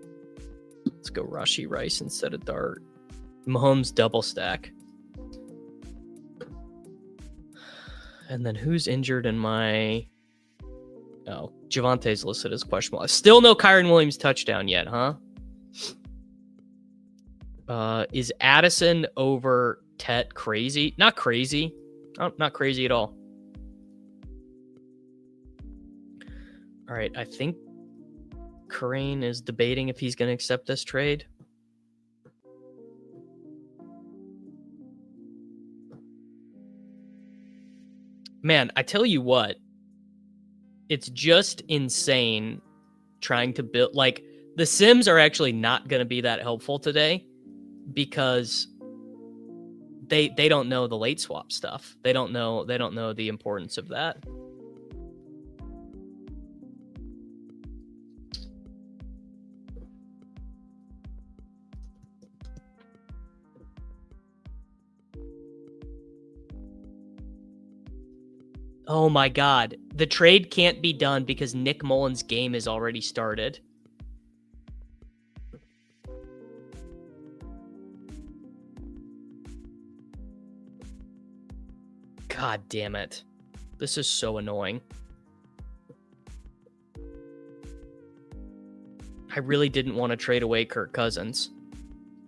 Speaker 1: Let's go Rashee Rice instead of Dart. Mahomes double stack. And then who's injured in my... Oh, Javante's listed as questionable. Still no Kyron Williams touchdown yet, huh? Is Addison over Tet crazy? Not crazy. Not crazy at all. All right, I think Crane is debating if he's going to accept this trade. Man, I tell you what, it's just insane trying to build, like, the Sims are actually not going to be that helpful today because they don't know the late swap stuff. They don't know the importance of that. Oh my God. The trade can't be done because Nick Mullins' game is already started. God damn it. This is so annoying. I really didn't want to trade away Kirk Cousins.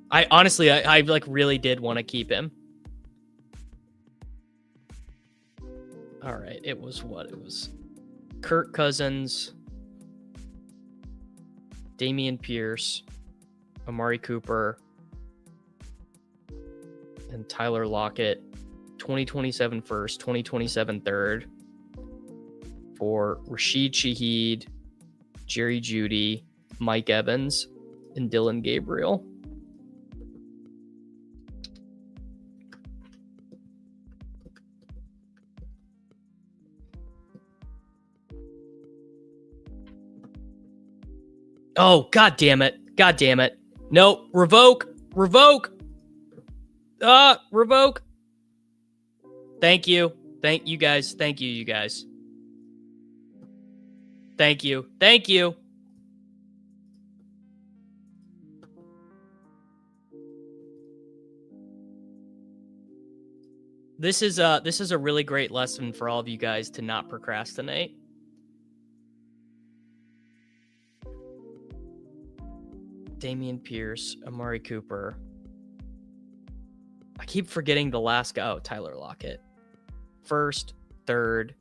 Speaker 1: I honestly like really did want to keep him. All right, it was what? It was Kirk Cousins, Dameon Pierce, Amari Cooper, and Tyler Lockett. 2027 first, 2027 third for Rashid Shaheed, Jerry Jeudy, Mike Evans, and Dylan Gabriel. Oh, God damn it. God damn it. No, revoke. Revoke. Revoke. Thank you. Thank you guys. Thank you, you guys. Thank you. Thank you. This is a really great lesson for all of you guys to not procrastinate. Dameon Pierce, Amari Cooper. I keep forgetting the last guy. Oh, Tyler Lockett. First, third,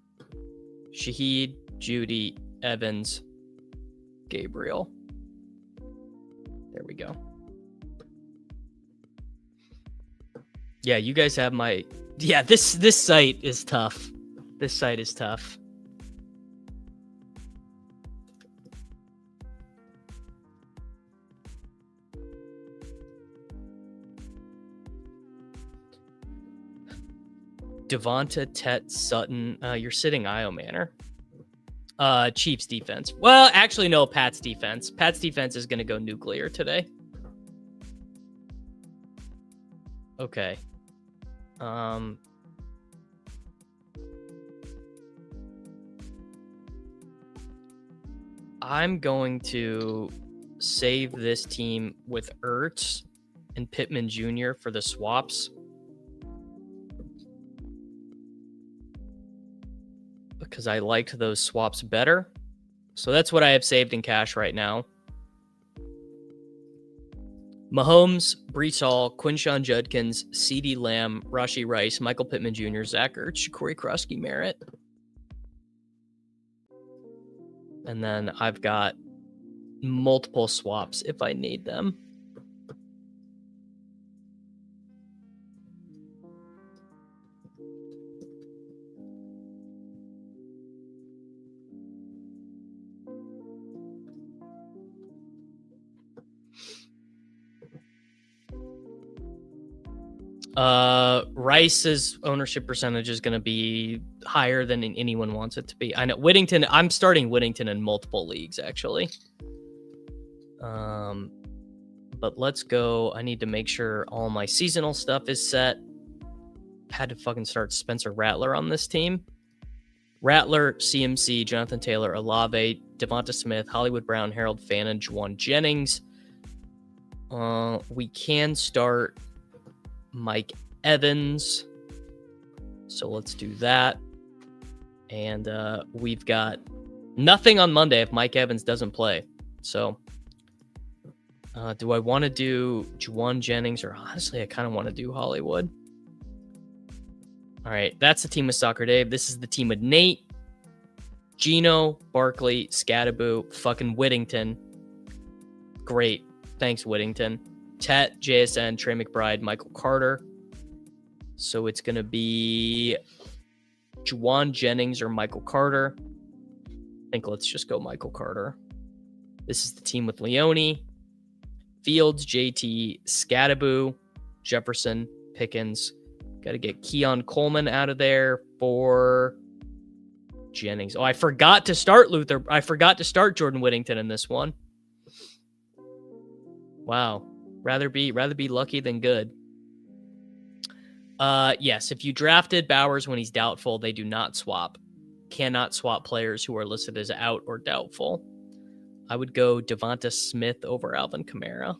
Speaker 1: Shaheed, Jeudy, Evans, Gabriel. There we go. Yeah, you guys have my... Yeah, this site is tough. This site is tough. Devonta, Tet, Sutton. You're sitting Io Manor. Chiefs defense. Well, actually, no, Pat's defense. Pat's defense is going to go nuclear today. Okay. I'm going to save this team with Ertz and Pittman Jr. for the swaps. because I liked those swaps better. So that's what I have saved in cash right now. Mahomes, Breece Hall, Quinshon Judkins, CeeDee Lamb, Rashee Rice, Michael Pittman Jr., Zach Ertz, Corey Krusky Merritt. And then I've got multiple swaps if I need them. Rice's ownership percentage is going to be higher than anyone wants it to be. I know Whittington. I'm starting Whittington in multiple leagues actually. But let's go. I need to make sure all my seasonal stuff is set. Had to fucking start Spencer Rattler on this team. Rattler, CMC, Jonathan Taylor, Olave, Devonta Smith, Hollywood Brown, Harold Fannin, Juwan Jennings. We can start Mike Evans. So let's do that. And we've got nothing on Monday if Mike Evans doesn't play. So do I want to do Juwan Jennings, or honestly, I kind of want to do Hollywood. All right, that's the team with Soccer Dave. This is the team with Nate, Gino, Barkley, Scattaboo, fucking Whittington. Great. Thanks, Whittington. Tet, JSN, Trey McBride, Michael Carter. So it's going to be Juwan Jennings or Michael Carter. I think let's just go Michael Carter. This is the team with Leone, Fields, JT, Scattaboo, Jefferson, Pickens. Got to get Keon Coleman out of there for Jennings. Oh, I forgot to start Luther. I forgot to start Jordan Whittington in this one. Wow. Rather be lucky than good. Yes, if you drafted Bowers when he's doubtful, they do not swap. Cannot swap players who are listed as out or doubtful. I would go Devonta Smith over Alvin Kamara.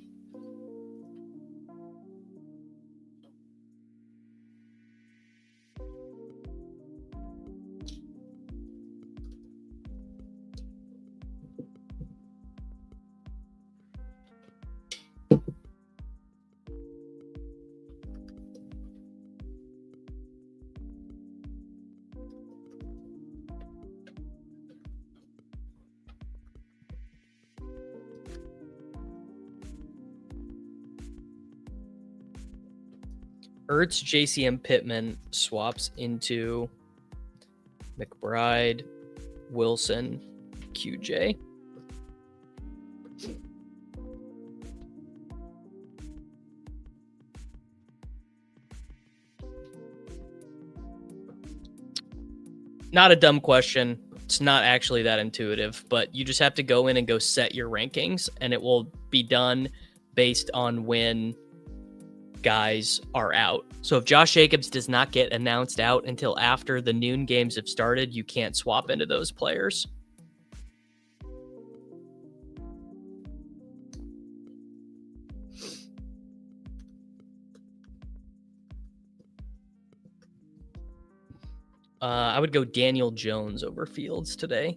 Speaker 1: Ertz, JCM, Pittman swaps into McBride, Wilson, QJ. Not a dumb question. It's not actually that intuitive, but you just have to go in and go set your rankings, and it will be done based on when guys are out. So if Josh Jacobs does not get announced out until after the noon games have started, you can't swap into those players. I would go Daniel Jones over Fields today.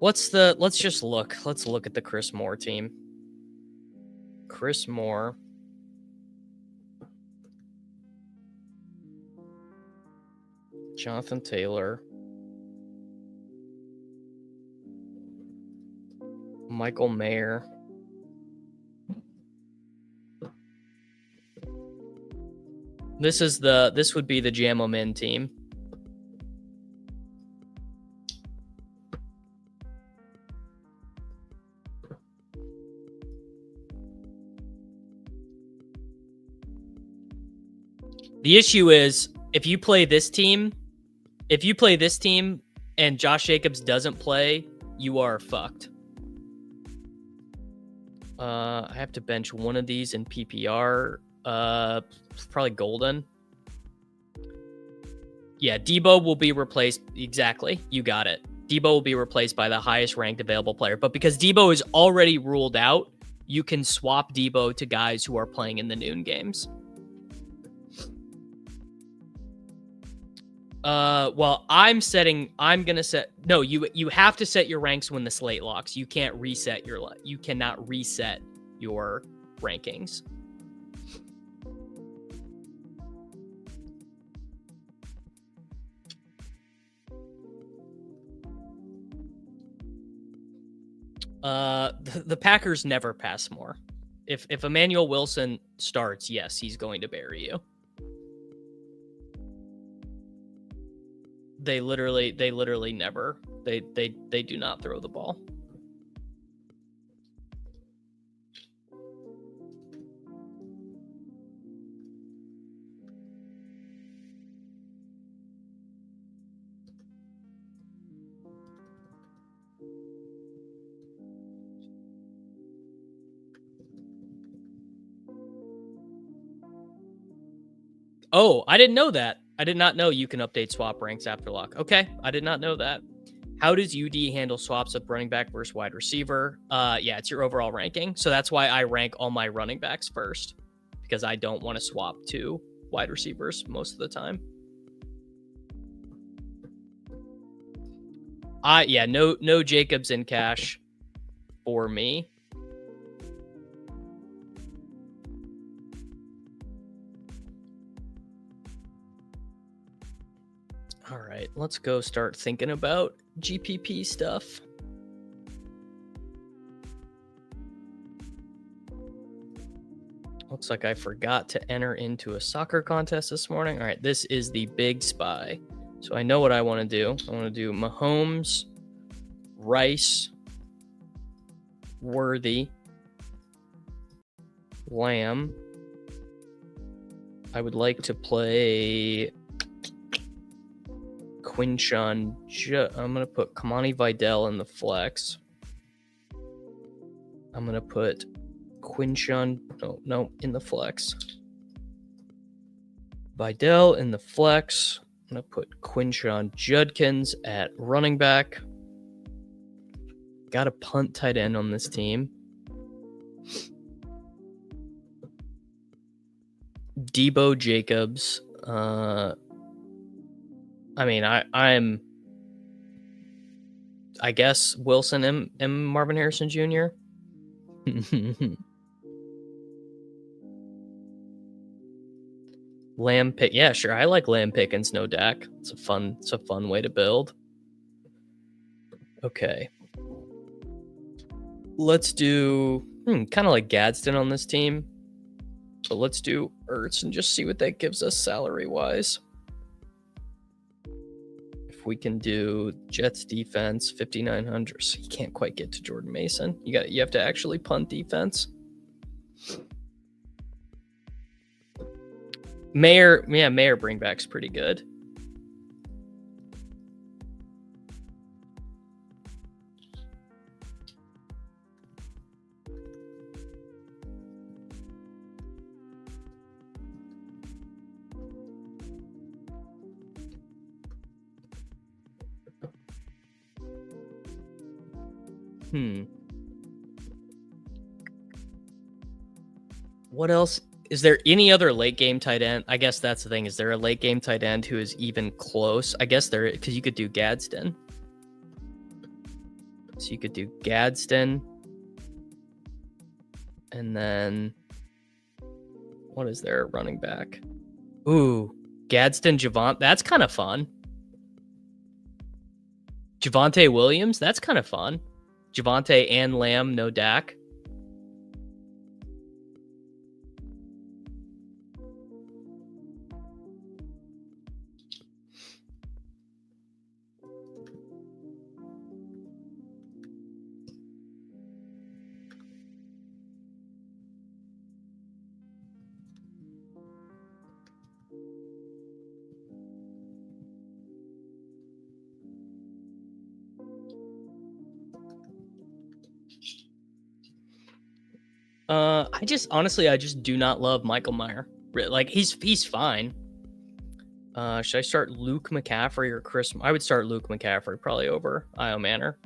Speaker 1: Let's just look. Let's look at the Chris Moore team. Chris Moore. Jonathan Taylor. Michael Mayer. This would be the Jamo Min team. The issue is if you play this team and Josh Jacobs doesn't play, you are fucked. I have to bench one of these in PPR. Probably Golden. Yeah, Debo will be replaced. Exactly. You got it. Debo will be replaced by the highest ranked available player. But because Debo is already ruled out, you can swap Debo to guys who are playing in the noon games. Well, you have to set your ranks when the slate locks. You cannot reset your rankings. The Packers never pass more. If Emmanuel Wilson starts, yes, he's going to bury you. They literally never. They do not throw the ball. Oh, I didn't know that. I did not know you can update swap ranks after lock. Okay, I did not know that. How does UD handle swaps with running back versus wide receiver? Yeah, it's your overall ranking. So that's why I rank all my running backs first, because I don't want to swap to wide receivers most of the time. No Jacobs in cash for me. All right, let's go start thinking about GPP stuff. Looks like I forgot to enter into a soccer contest this morning. All right, this is the big spy. So I know what I want to do. I want to do Mahomes, Rice, Worthy, Lamb. I would like to play Quinshawn. I'm going to put Kamani Vidal in the flex. I'm going to put Quinshawn. No, in the flex. Vidal in the flex. I'm going to put Quinshawn Judkins at running back. Got a punt tight end on this team. Debo Jacobs. I'm I guess Wilson and Marvin Harrison Jr. Lamb pick. Yeah, sure. I like Lamb Pickens, no Dak. It's a fun way to build. Okay. Let's do kind of like Gadsden on this team. But let's do Ertz and just see what that gives us salary-wise. If we can do Jets defense, 5,900. So you can't quite get to Jordan Mason. You have to actually punt defense. Mayer bringback's pretty good. What else? Is there any other late game tight end? I guess that's the thing. Is there a late game tight end who is even close? I guess there, because you could do Gadsden. So you could do Gadsden. And then what is there? Running back. Ooh, Gadsden, Javon. That's kind of fun. Javonte Williams. That's kind of fun. Javonte and Lamb, no Dak. I just do not love Michael Mayer. Like he's fine. Should I start Luke McCaffrey or Chris? I would start Luke McCaffrey probably over Io Manor.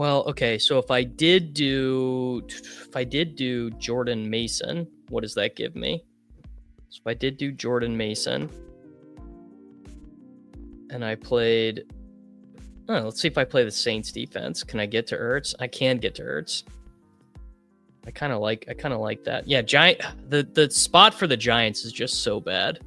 Speaker 1: Well, okay, so if I did do Jordan Mason, what does that give me? So if I did do Jordan Mason and I played, let's see if I play the Saints defense. Can I get to Ertz? I can get to Ertz. I kind of like that. Yeah, the spot for the Giants is just so bad.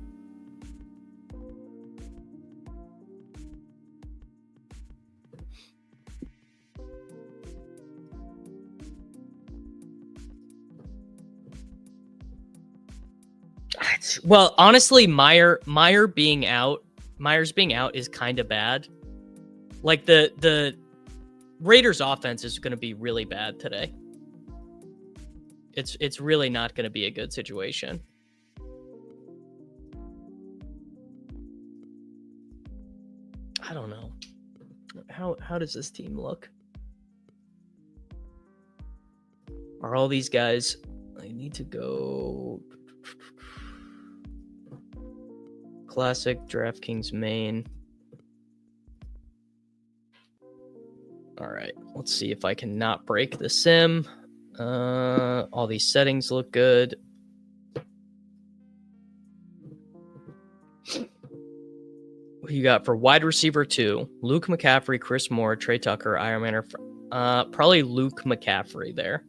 Speaker 1: Well, honestly, Myers being out is kind of bad. Like the Raiders offense is going to be really bad today. It's really not going to be a good situation. I don't know. How does this team look? Are all these guys? I need to go Classic, DraftKings main. All right, let's see if I can not break the sim. All these settings look good. What you got for wide receiver 2? Luke McCaffrey, Chris Moore, Trey Tucker, Iron Man. Probably Luke McCaffrey there.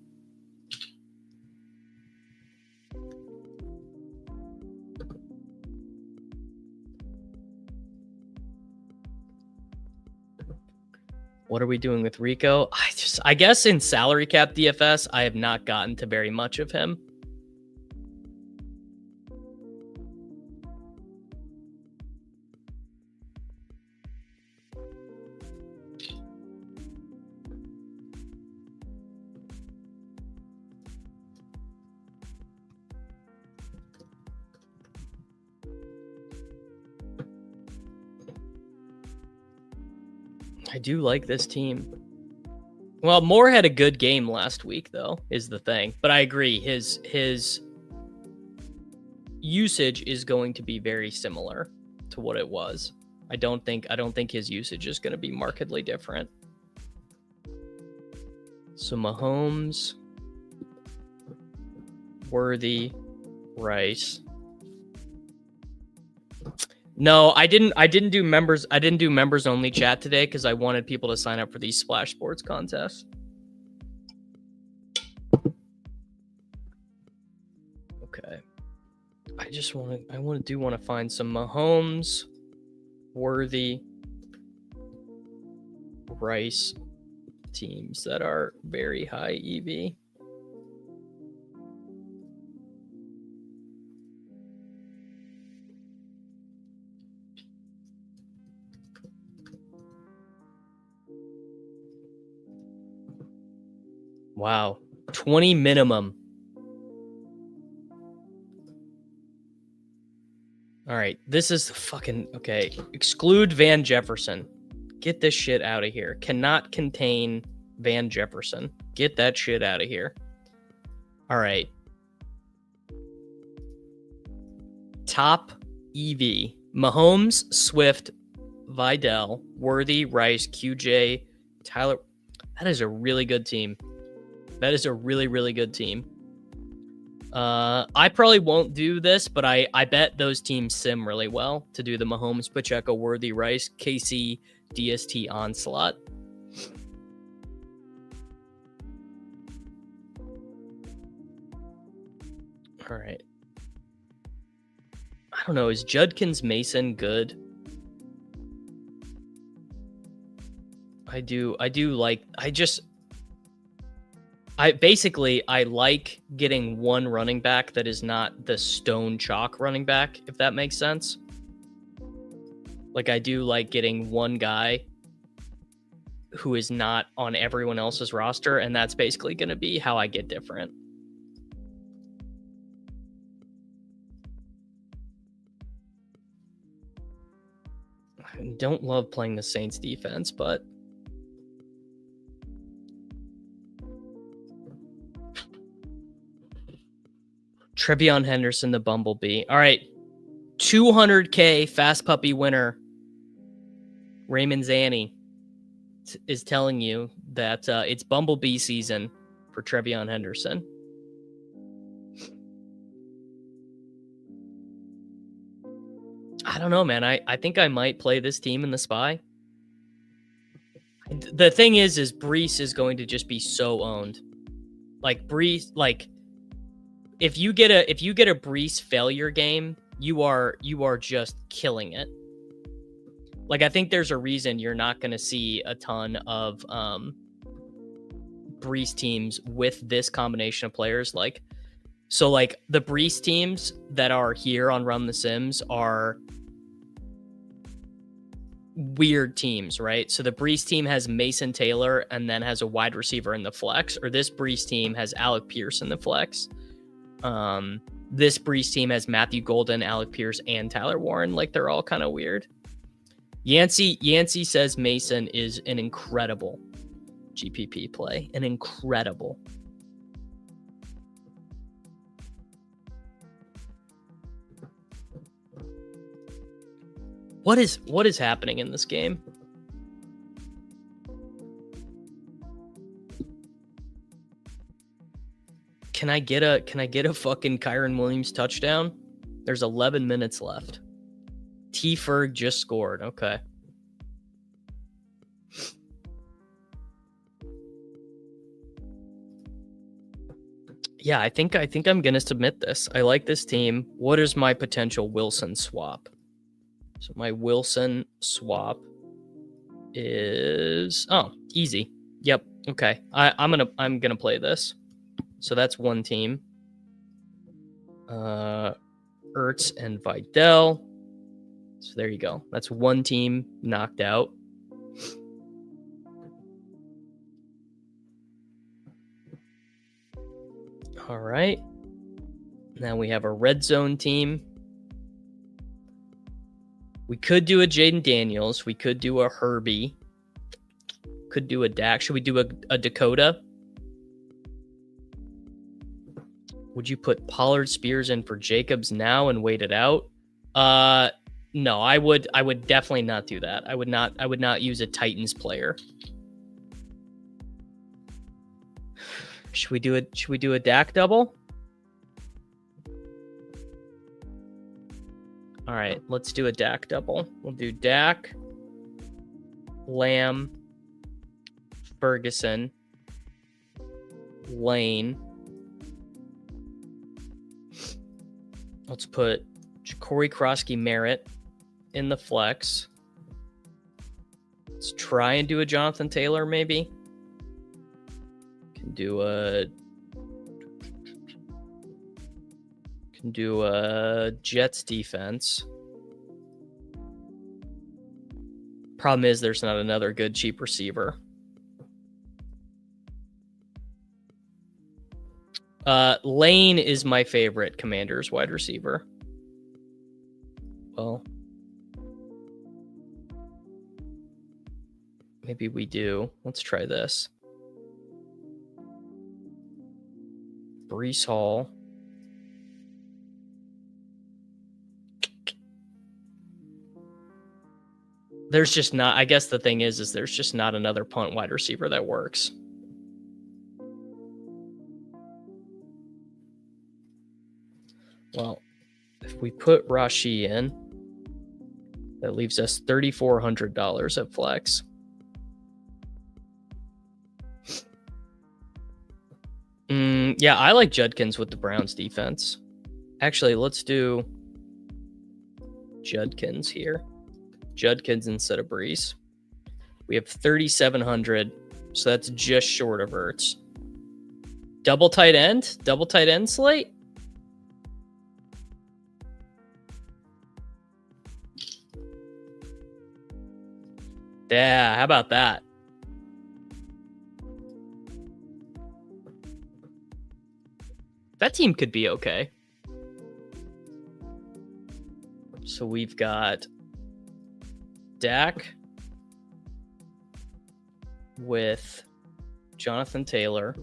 Speaker 1: What are we doing with Rico? I guess in salary cap DFS, I have not gotten to very much of him. I do like this team. Well, Moore had a good game last week, though, is the thing. But I agree, his usage is going to be very similar to what it was. I don't think his usage is going to be markedly different. So Mahomes, Worthy, Rice. No, I didn't do members. I didn't do members only chat today because I wanted people to sign up for these Splash Sports contests. Okay. I do want to find some Mahomes, Worthy, Rice teams that are very high EV. Wow. 20 minimum. All right. This is fucking... Okay. Exclude Van Jefferson. Get this shit out of here. Cannot contain Van Jefferson. Get that shit out of here. All right. Top EV. Mahomes, Swift, Vidal, Worthy, Rice, QJ, Tyler. That is a really good team. That is a really, really good team. I probably won't do this, but I bet those teams sim really well to do the Mahomes, Pacheco, Worthy, Rice, KC, DST onslaught. All right. I don't know. Is Judkins Mason good? I like getting one running back that is not the stone chalk running back, if that makes sense. Like, I do like getting one guy who is not on everyone else's roster, and that's basically going to be how I get different. I don't love playing the Saints defense, but Trevion Henderson, the Bumblebee. All right. 200K fast puppy winner. Raymond Zanny. is telling you that it's Bumblebee season for Trevion Henderson. I don't know, man. I think I might play this team in the SPY. The thing is Breece is going to just be so owned. Like Breece, like if you get a Breece failure game, you are just killing it. Like I think there's a reason you're not going to see a ton of Breece teams with this combination of players. Like the Breece teams that are here on Run the Sims are weird teams, right? So the Breece team has Mason Taylor and then has a wide receiver in the flex, or this Breece team has Alec Pierce in the flex. This Breece team has Matthew Golden, Alec Pierce, and Tyler Warren. Like they're all kind of weird. Yancey says Mason is an incredible GPP play, an incredible. What is happening in this game? Can I get a fucking Kyron Williams touchdown? There's 11 minutes left. T Ferg just scored. Okay. Yeah, I think I'm gonna submit this. I like this team. What is my potential Wilson swap? So my Wilson swap is easy. Yep. Okay. I'm gonna play this. So that's one team. Ertz and Vidal. So there you go. That's one team knocked out. All right. Now we have a red zone team. We could do a Jaden Daniels. We could do a Herbie. Could do a Dak. Should we do a Dakota? Would you put Pollard Spears in for Jacobs now and wait it out? No, I would definitely not do that. I would not use a Titans player. Should we do a Dak double? All right, let's do a Dak double. We'll do Dak, Lamb, Ferguson, Lane. Let's put Corey Krosky Merritt in the flex. Let's try and do a Jonathan Taylor, maybe. Can do a Jets defense. Problem is there's not another good cheap receiver. Lane is my favorite Commanders wide receiver. Well, maybe we do. Let's try this. Breece Hall. There's just not, I guess the thing is there's just not another punt wide receiver that works. Well, if we put Rashi in, that leaves us $3,400 at flex. Yeah, I like Judkins with the Browns defense. Actually, let's do Judkins here. Judkins instead of Breece. We have 3,700, so that's just short of Ertz. Double tight end slate. Yeah, how about that? That team could be okay. So we've got Dak with Jonathan Taylor,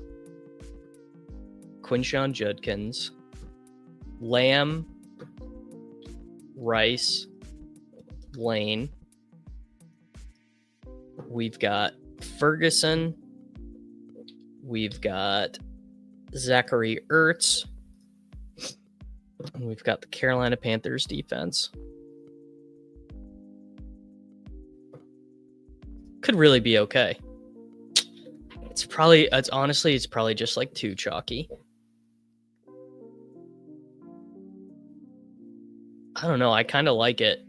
Speaker 1: Quinshon Judkins, Lamb, Rice, Lane. We've got Ferguson. We've got Zachary Ertz. And we've got the Carolina Panthers defense. Could really be okay. It's probably just like too chalky. I don't know. I kind of like it.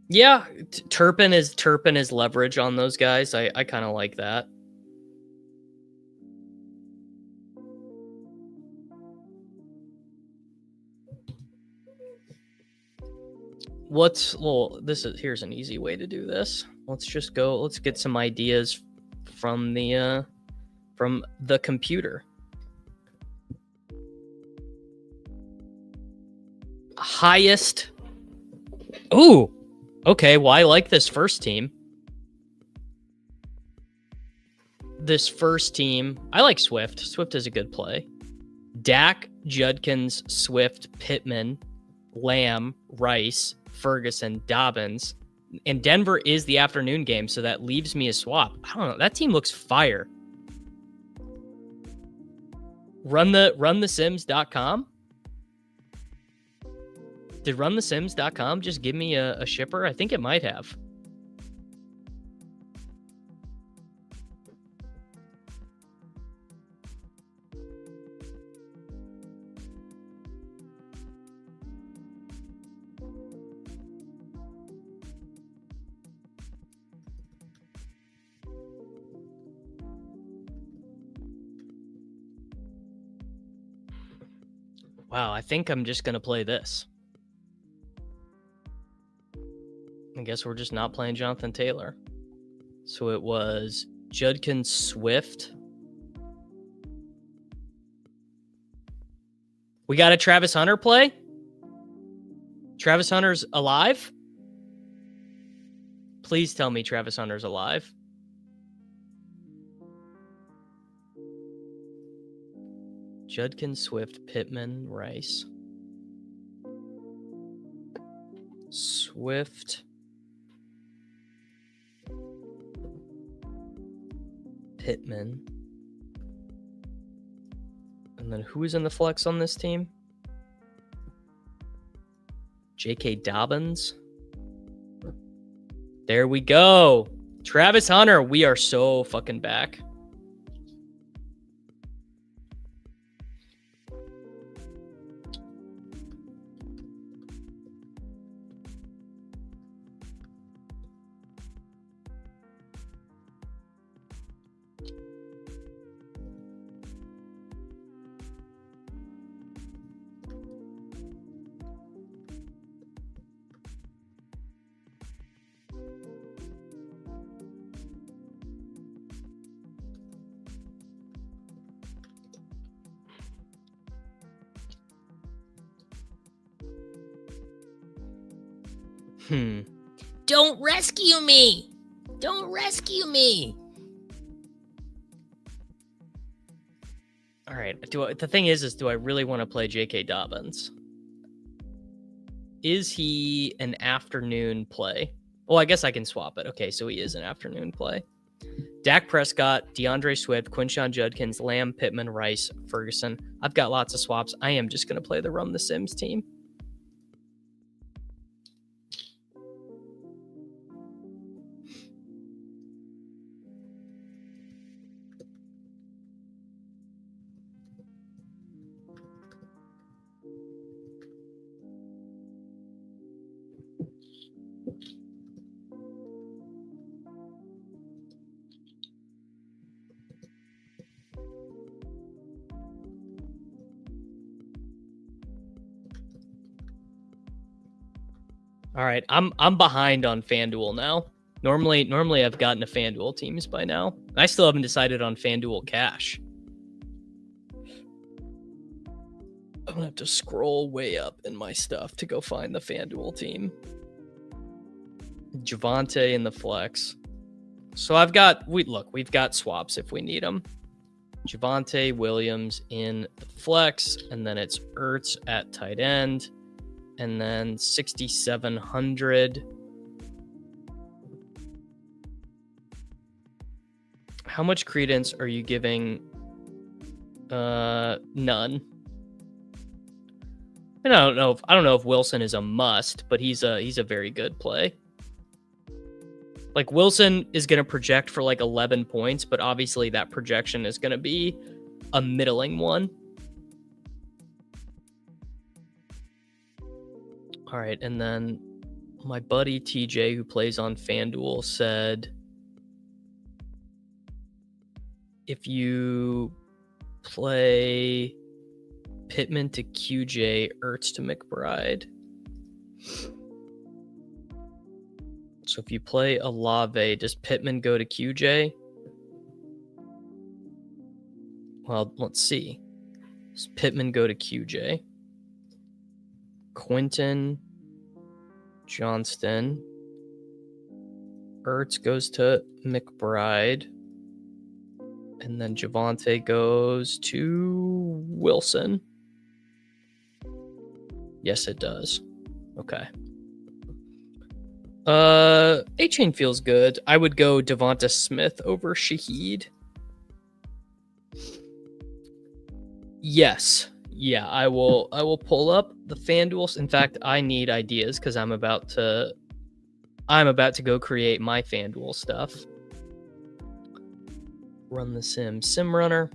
Speaker 1: Yeah, Turpin is leverage on those guys. I kind of like that. Here's an easy way to do this. Let's get some ideas from the computer. Highest. Ooh. Okay, well, I like this first team. I like Swift. Swift is a good play. Dak, Judkins, Swift, Pittman, Lamb, Rice, Ferguson, Dobbins. And Denver is the afternoon game, so that leaves me a swap. I don't know. That team looks fire. Runthesims.com? Did runthesims.com just give me a shipper? I think it might have. Wow, I think I'm just going to play this. I guess we're just not playing Jonathan Taylor. So it was Judkins, Swift. We got a Travis Hunter play? Travis Hunter's alive? Please tell me Travis Hunter's alive. Judkins, Swift, Pittman, Rice. Swift. Pittman. And then who is in the flex on this team? J.K. Dobbins. There we go. Travis Hunter, we are so fucking back. Don't rescue me. Don't rescue me. All right. The thing is do I really want to play J.K. Dobbins? Is he an afternoon play? Oh, I guess I can swap it. Okay, so he is an afternoon play. Dak Prescott, DeAndre Swift, Quinshon Judkins, Lamb, Pittman, Rice, Ferguson. I've got lots of swaps. I am just going to play the Run the Sims team. All right, I'm behind on FanDuel now. Normally I've gotten to FanDuel teams by now. I still haven't decided on FanDuel Cash. I'm gonna have to scroll way up in my stuff to go find the FanDuel team. Javonte in the flex. So we've got swaps if we need them. Javonte Williams in the flex, and then it's Ertz at tight end. And then 6,700 How much credence are you giving? None. And I don't know if Wilson is a must, but he's a very good play. Like, Wilson is going to project for like 11 points, but obviously that projection is going to be a middling one. All right, and then my buddy TJ, who plays on FanDuel, said if you play Pittman to QJ, Ertz to McBride. So if you play Olave, does Pittman go to QJ? Well, let's see. Does Pittman go to QJ? Quinton, Johnston. Ertz goes to McBride. And then Javonte goes to Wilson. Yes, it does. Okay. A-Chain feels good. I would go Devonta Smith over Shaheed. Yes. Yeah, I will pull up the FanDuel. In fact, I need ideas because I'm about to go create my FanDuel stuff. Run the sim runner.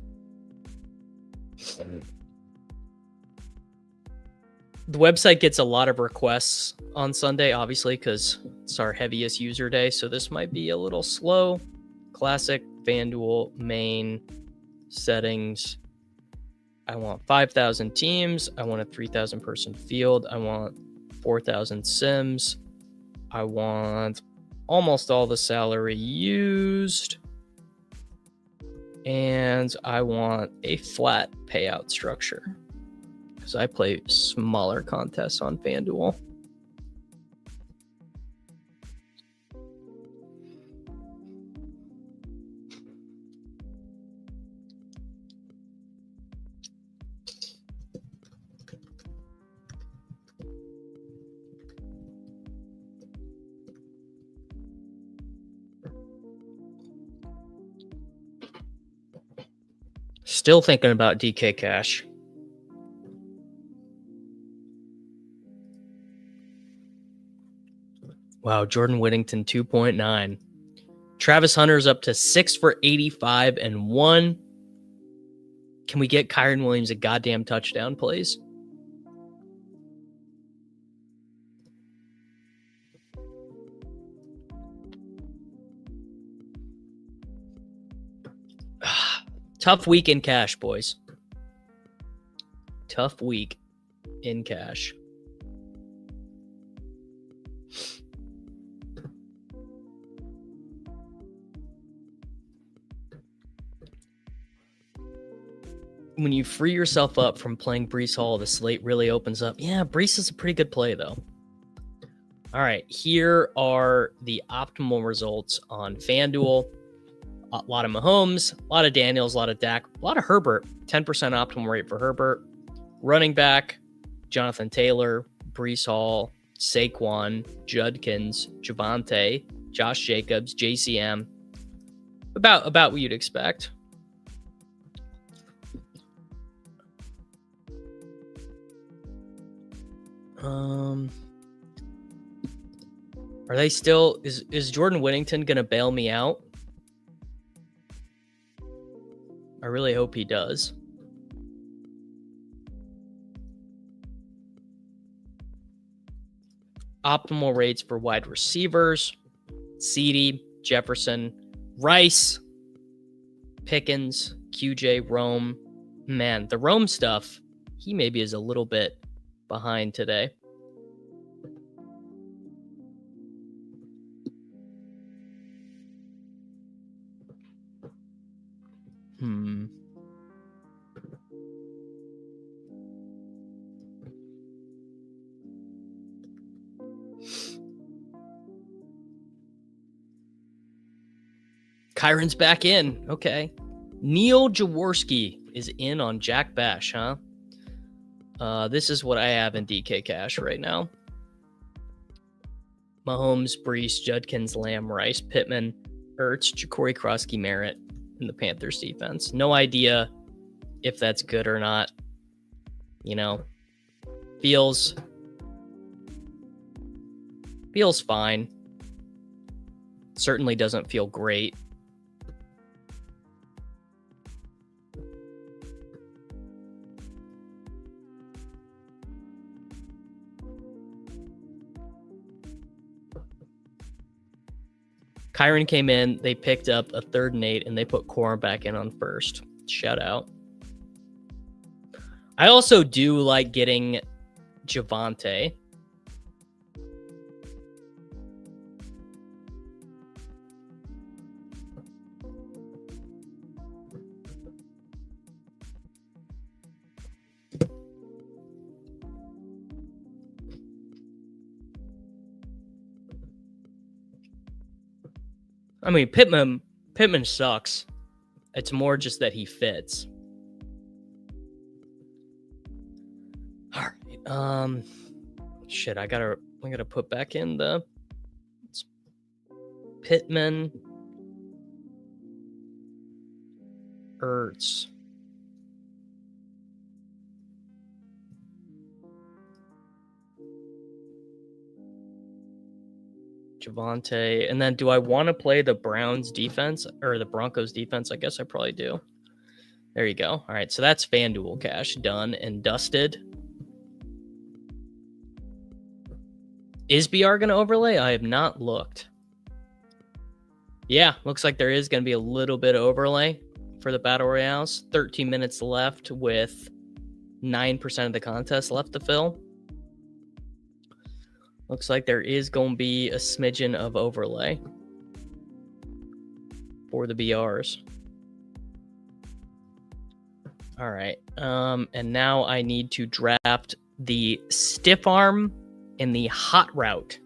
Speaker 1: The website gets a lot of requests on Sunday, obviously, because it's our heaviest user day. So this might be a little slow. Classic, FanDuel, main, settings. I want 5,000 teams. I want a 3,000 person field. I want 4,000 sims. I want almost all the salary used. And I want a flat payout structure because I play smaller contests on FanDuel. Still thinking about DK Cash. Wow, Jordan Whittington 2.9. Travis Hunter's up to 6 for 85 and 1. Can we get Kyron Williams a goddamn touchdown, please? Tough week in cash, boys. Tough week in cash. When you free yourself up from playing Breece Hall, the slate really opens up. Yeah, Breece is a pretty good play, though. All right, here are the optimal results on FanDuel. A lot of Mahomes, a lot of Daniels, a lot of Dak, a lot of Herbert. 10% optimal rate for Herbert. Running back, Jonathan Taylor, Breece Hall, Saquon, Judkins, Javonte, Josh Jacobs, JCM. About what you'd expect. Are they still... Is Jordan Whittington going to bail me out? I really hope he does. Optimal rates for wide receivers. CeeDee, Jefferson, Rice, Pickens, QJ, Rome. Man, the Rome stuff, he maybe is a little bit behind today. Kyron's back in. Okay. Neil Jaworski is in on Jack Bash, huh? This is what I have in DK Cash right now. Mahomes, Breece, Judkins, Lamb, Rice, Pittman, Ertz, Ja'Cory Krosky, Merritt. in the Panthers defense. No idea if that's good or not. You know, feels fine. Certainly doesn't feel great. Kyron came in, they picked up a 3rd and 8, and they put Corum back in on 1st. Shout out. I also do like getting Javonte. I mean, Pittman sucks. It's more just that he fits. All right. Shit, I gotta put back in the Pittman, Ertz. Javonte. And then do I want to play the Browns defense or the Broncos defense? I guess I probably do. There you go. All right, so that's FanDuel cash done and dusted. Is BR going to overlay? I have not looked. Yeah, looks like there is going to be a little bit of overlay for the Battle Royales. 13 minutes left with 9% of the contest left to fill. Looks like there is going to be a smidgen of overlay for the BRs. All right. And now I need to draft the stiff arm and the hot route.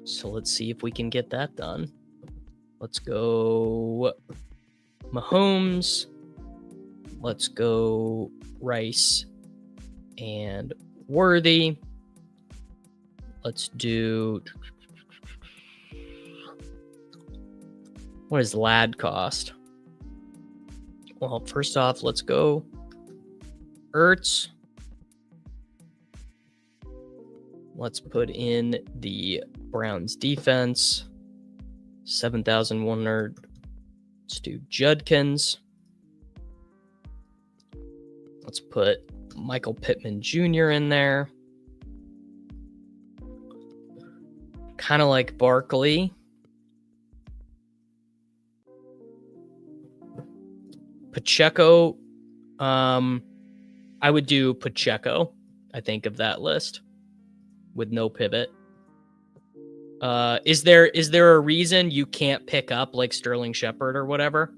Speaker 1: So let's see if we can get that done. Let's go Mahomes. Let's go Rice and Worthy. Let's do... What does Lad cost? Well, first off, let's go Ertz. Let's put in the Browns defense. 7,100. Let's do Judkins. Let's put Michael Pittman Jr. in there. Kind of like Barkley. Pacheco. I would do Pacheco, I think, of that list with no pivot. Is there a reason you can't pick up like Sterling Shepard or whatever?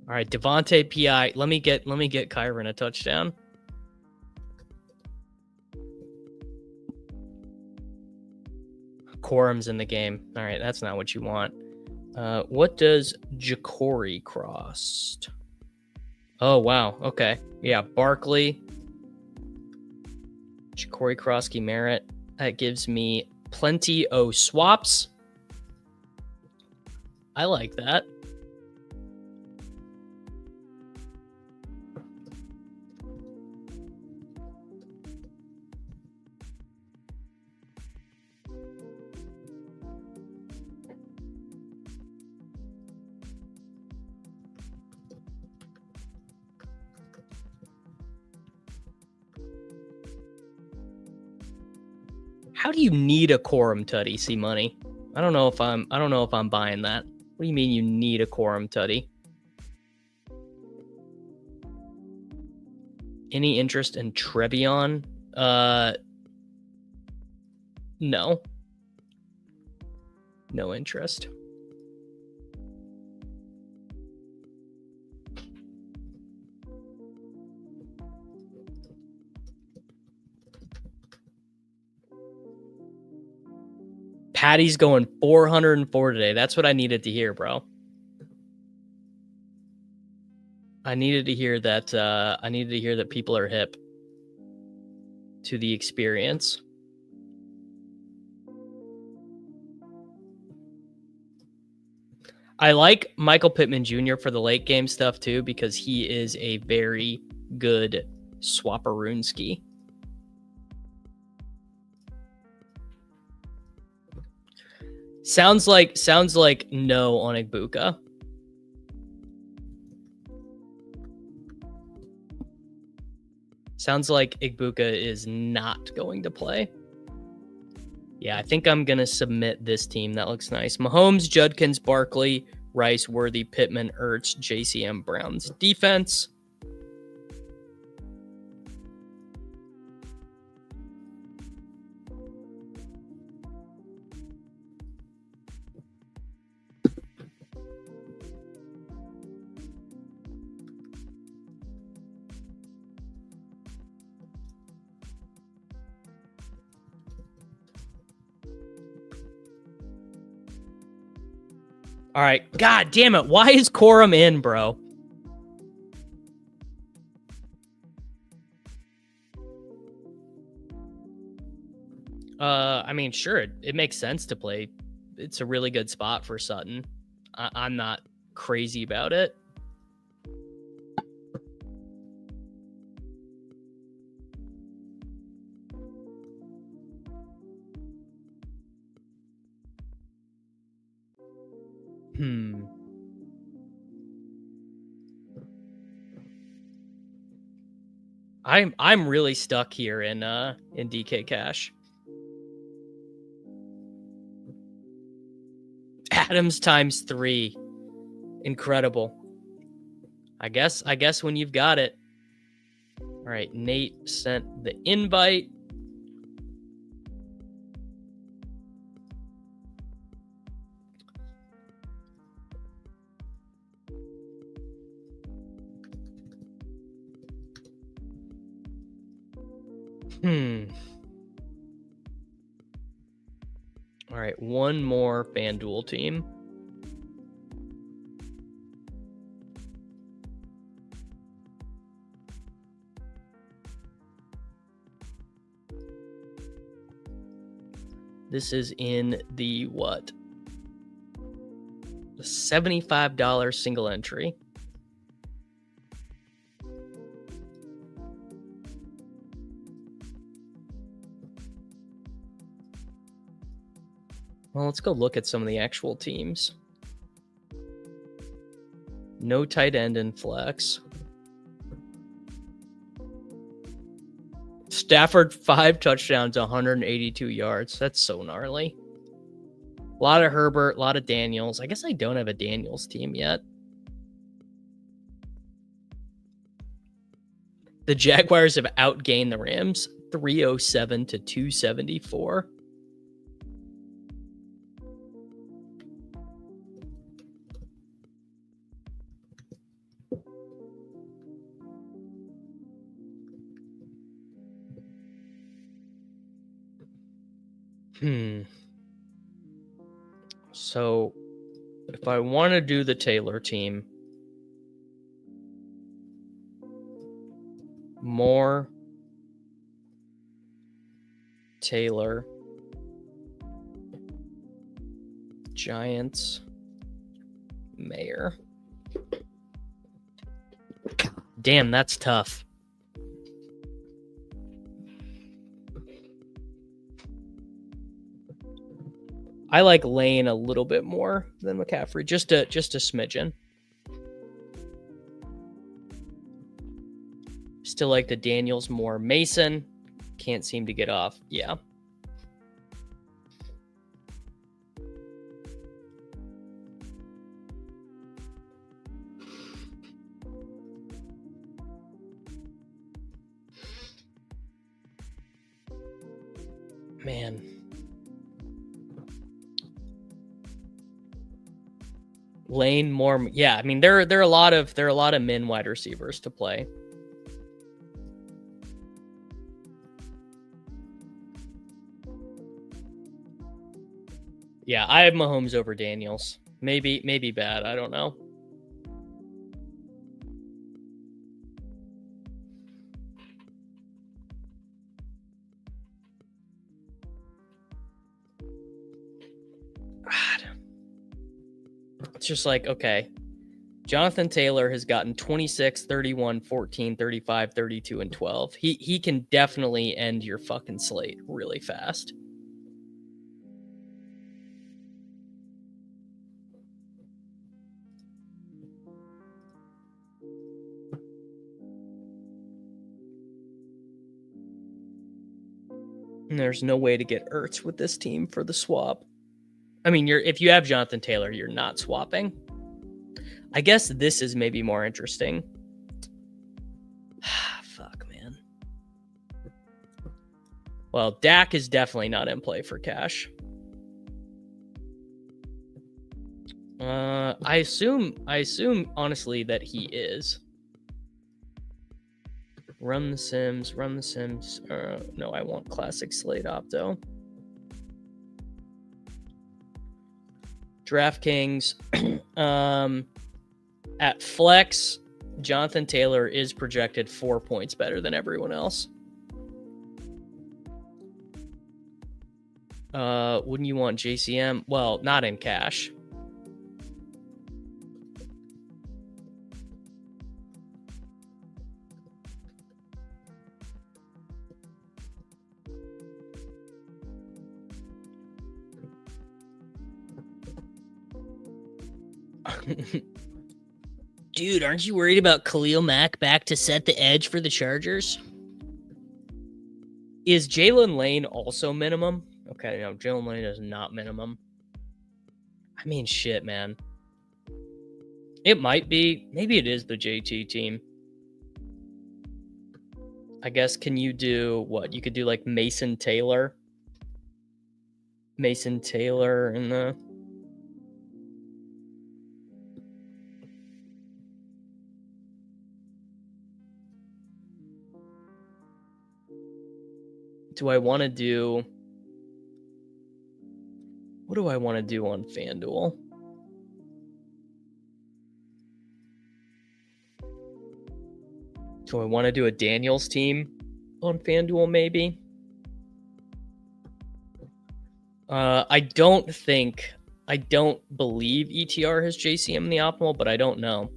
Speaker 1: All right, Devontae PI. Let me get Kyron a touchdown. Corum's in the game. All right, that's not what you want. What does Ja'Cory cost? Oh, wow. Okay. Yeah, Barkley. Ja'Cory Krosky Merritt. That gives me plenty of swaps. I like that. How do you need a Corum Tutty, C Money? I don't know if I'm buying that. What do you mean you need a Corum Tutty? Any interest in Trevion? No. No interest. Patty's going 404 today. That's what I needed to hear, bro. I needed to hear that. I needed to hear that people are hip to the experience. I like Michael Pittman Jr. for the late game stuff too, because he is a very good swapperooski. Sounds like no on Igbokha. Sounds like Igbokha is not going to play. Yeah, I think I'm going to submit this team. That looks nice. Mahomes, Judkins, Barkley, Rice, Worthy, Pittman, Ertz, JCM, Browns. Defense. All right. God damn it. Why is Corum in, bro? I mean, sure, it makes sense to play. It's a really good spot for Sutton. I'm not crazy about it. I'm really stuck here in DK Cash. Adams times 3. Incredible. I guess when you've got it. All right, Nate sent the invite. All right, one more FanDuel team. This is in the what? The $75 single entry. Well, let's go look at some of the actual teams. No tight end in flex. Stafford, 5 touchdowns, 182 yards. That's so gnarly. A lot of Herbert, a lot of Daniels. I guess I don't have a Daniels team yet. The Jaguars have outgained the Rams, 307 to 274. So if I want to do the Taylor team, Moore, Taylor, Giants, Mayer. Damn, that's tough. I like Lane a little bit more than McCaffrey, just a smidgen. Still like the Daniels more. Mason can't seem to get off. Yeah. Man. Lane more. Yeah, I mean there are a lot of min wide receivers to play. Yeah, I have Mahomes over Daniels. Maybe bad. I don't know. It's just like, okay, Jonathan Taylor has gotten 26, 31, 14, 35, 32, and 12. He can definitely end your fucking slate really fast. And there's no way to get Ertz with this team for the swap. I mean, if you have Jonathan Taylor, you're not swapping. I guess this is maybe more interesting. Fuck, man. Well, Dak is definitely not in play for cash. I assume honestly that he is. Run the Sims. No, I want classic slate opto. DraftKings. At flex, Jonathan Taylor is projected 4 points better than everyone else. Wouldn't you want JCM? Well, not in cash. Dude, aren't you worried about Khalil Mack back to set the edge for the Chargers? Is Jalen Lane also minimum? Okay, no, Jalen Lane is not minimum. I mean, shit, man. It might be. Maybe it is the JT team. I guess, can you do what? You could do like Mason Taylor. Mason Taylor in the... Do I want to do... What do I want to do on FanDuel? Do I want to do a Daniels team on FanDuel, maybe? I don't believe ETR has JCM in the optimal, but I don't know.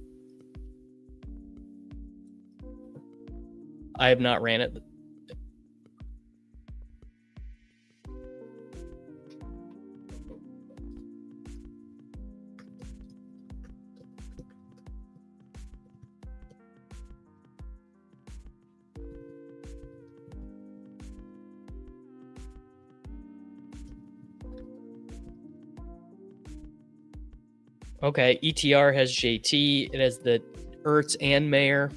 Speaker 1: I have not ran it. Okay, ETR has JT. It has the Ertz and Mayer.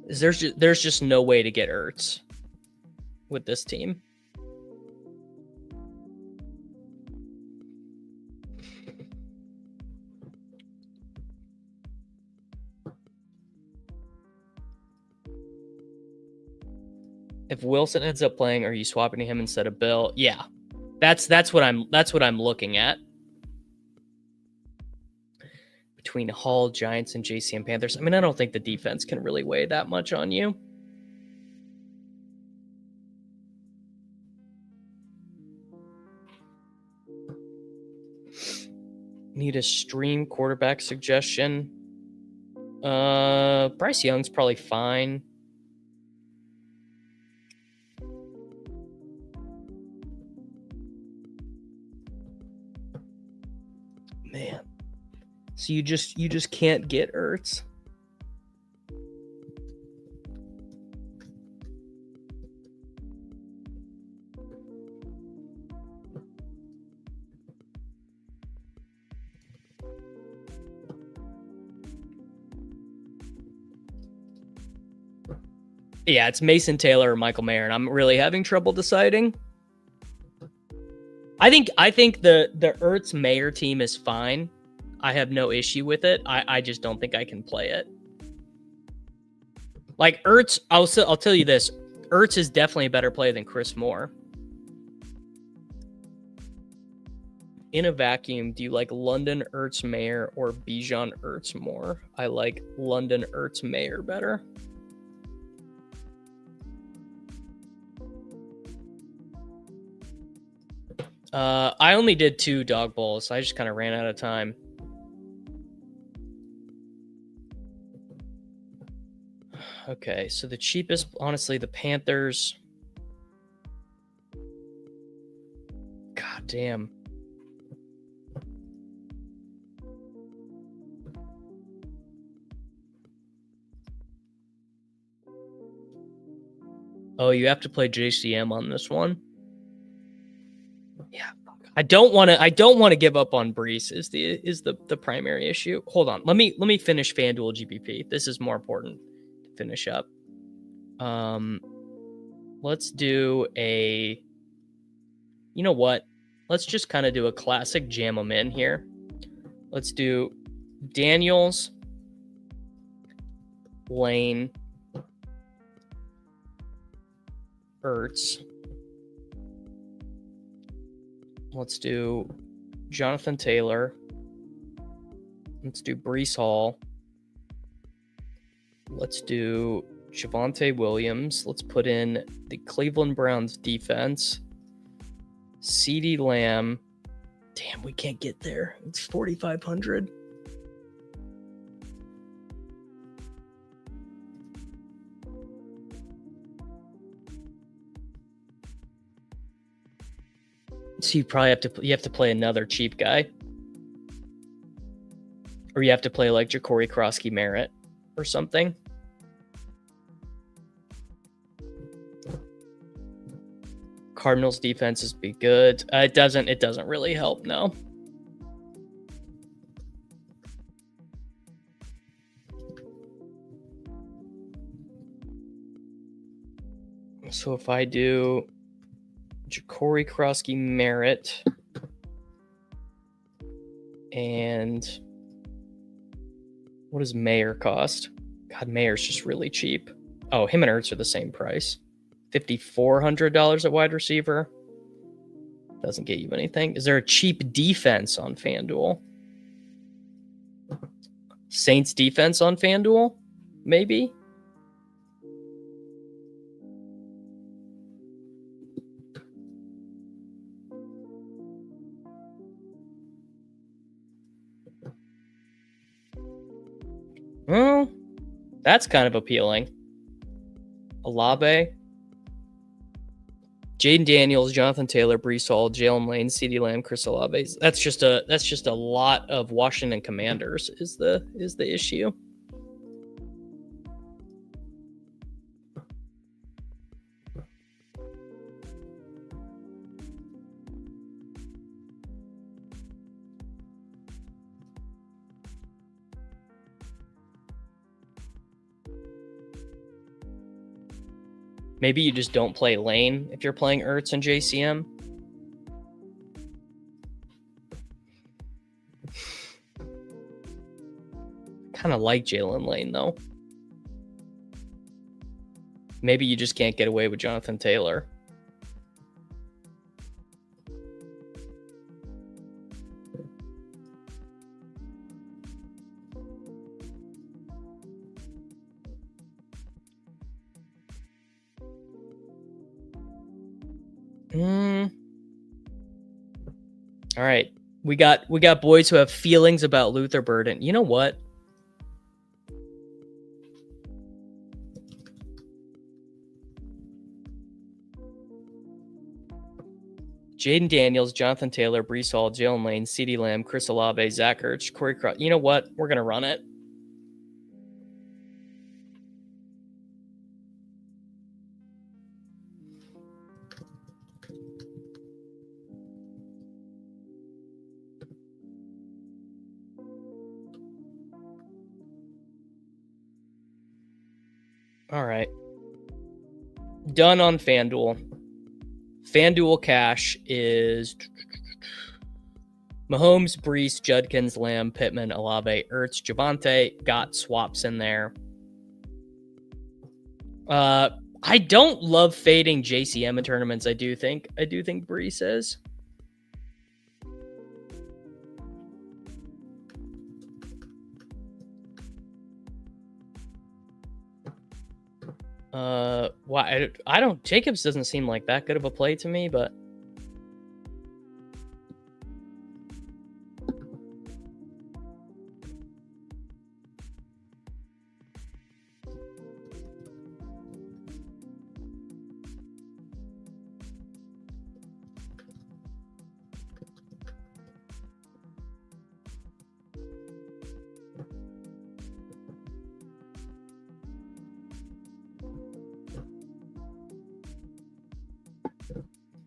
Speaker 1: There's just no way to get Ertz with this team. If Wilson ends up playing, are you swapping him instead of Bill? Yeah, that's what I'm looking at. Between Hall, Giants, and JCM Panthers. I mean, I don't think the defense can really weigh that much on you. Need a stream quarterback suggestion. Bryce Young's probably fine. Man. So you just can't get Ertz. Yeah, it's Mason Taylor or Michael Mayer, and I'm really having trouble deciding. I think the Ertz Mayer team is fine. I have no issue with it. I just don't think I can play it. Like Ertz, I'll tell you this. Ertz is definitely a better play than Chris Moore. In a vacuum, do you like London Ertz Mayer or Bijan Ertz more? I like London Ertz Mayer better. I only did 2 dog bowls. So I just kind of ran out of time. Okay, so the cheapest, honestly, the Panthers. God damn. Oh, you have to play JCM on this one. Yeah, I don't want to give up on Brees is the primary issue. Hold on. Let me finish FanDuel GPP. This is more important to finish up. Let's do a, you know what? Let's just kind of do a classic jam them in here. Let's do Daniels, Lane, Ertz. Let's do Jonathan Taylor. Let's do Breece Hall. Let's do Javonte Williams. Let's put in the Cleveland Browns defense. CeeDee Lamb. Damn, we can't get there. It's 4,500. So you probably have to play another cheap guy. Or you have to play like Ja'Cory Krosky Merritt or something. Cardinals defense is be good. It doesn't really help, no. So if I do Ja'Cory Krosky Merritt and what does Mayer cost? God, Mayer's just really cheap. Oh, him and Ertz are the same price. $5,400 at wide receiver. Doesn't get you anything. Is there a cheap defense on FanDuel? Saints defense on FanDuel? Maybe? Well, that's kind of appealing. Olave, Jaden Daniels, Jonathan Taylor, Breece Hall, Jalen Lane, CeeDee Lamb, Chris Olave. That's just a lot of Washington Commanders is the issue. Maybe you just don't play Lane if you're playing Ertz and JCM. Kind of like Jalen Lane, though. Maybe you just can't get away with Jonathan Taylor. All right. We got boys who have feelings about Luther Burden. You know what? Jaden Daniels, Jonathan Taylor, Breece Hall, Jalen Lane, CeeDee Lamb, Chris Olave, Zach Ertz, Corey Cross. You know what? We're going to run it. All right. Done on FanDuel. FanDuel cash is Mahomes, Breece, Judkins, Lamb, Pittman, Olave, Ertz, Javonte. Got swaps in there. I don't love fading JCM in tournaments. I do think Breece is. Why? I don't. Jacobs doesn't seem like that good of a play to me, but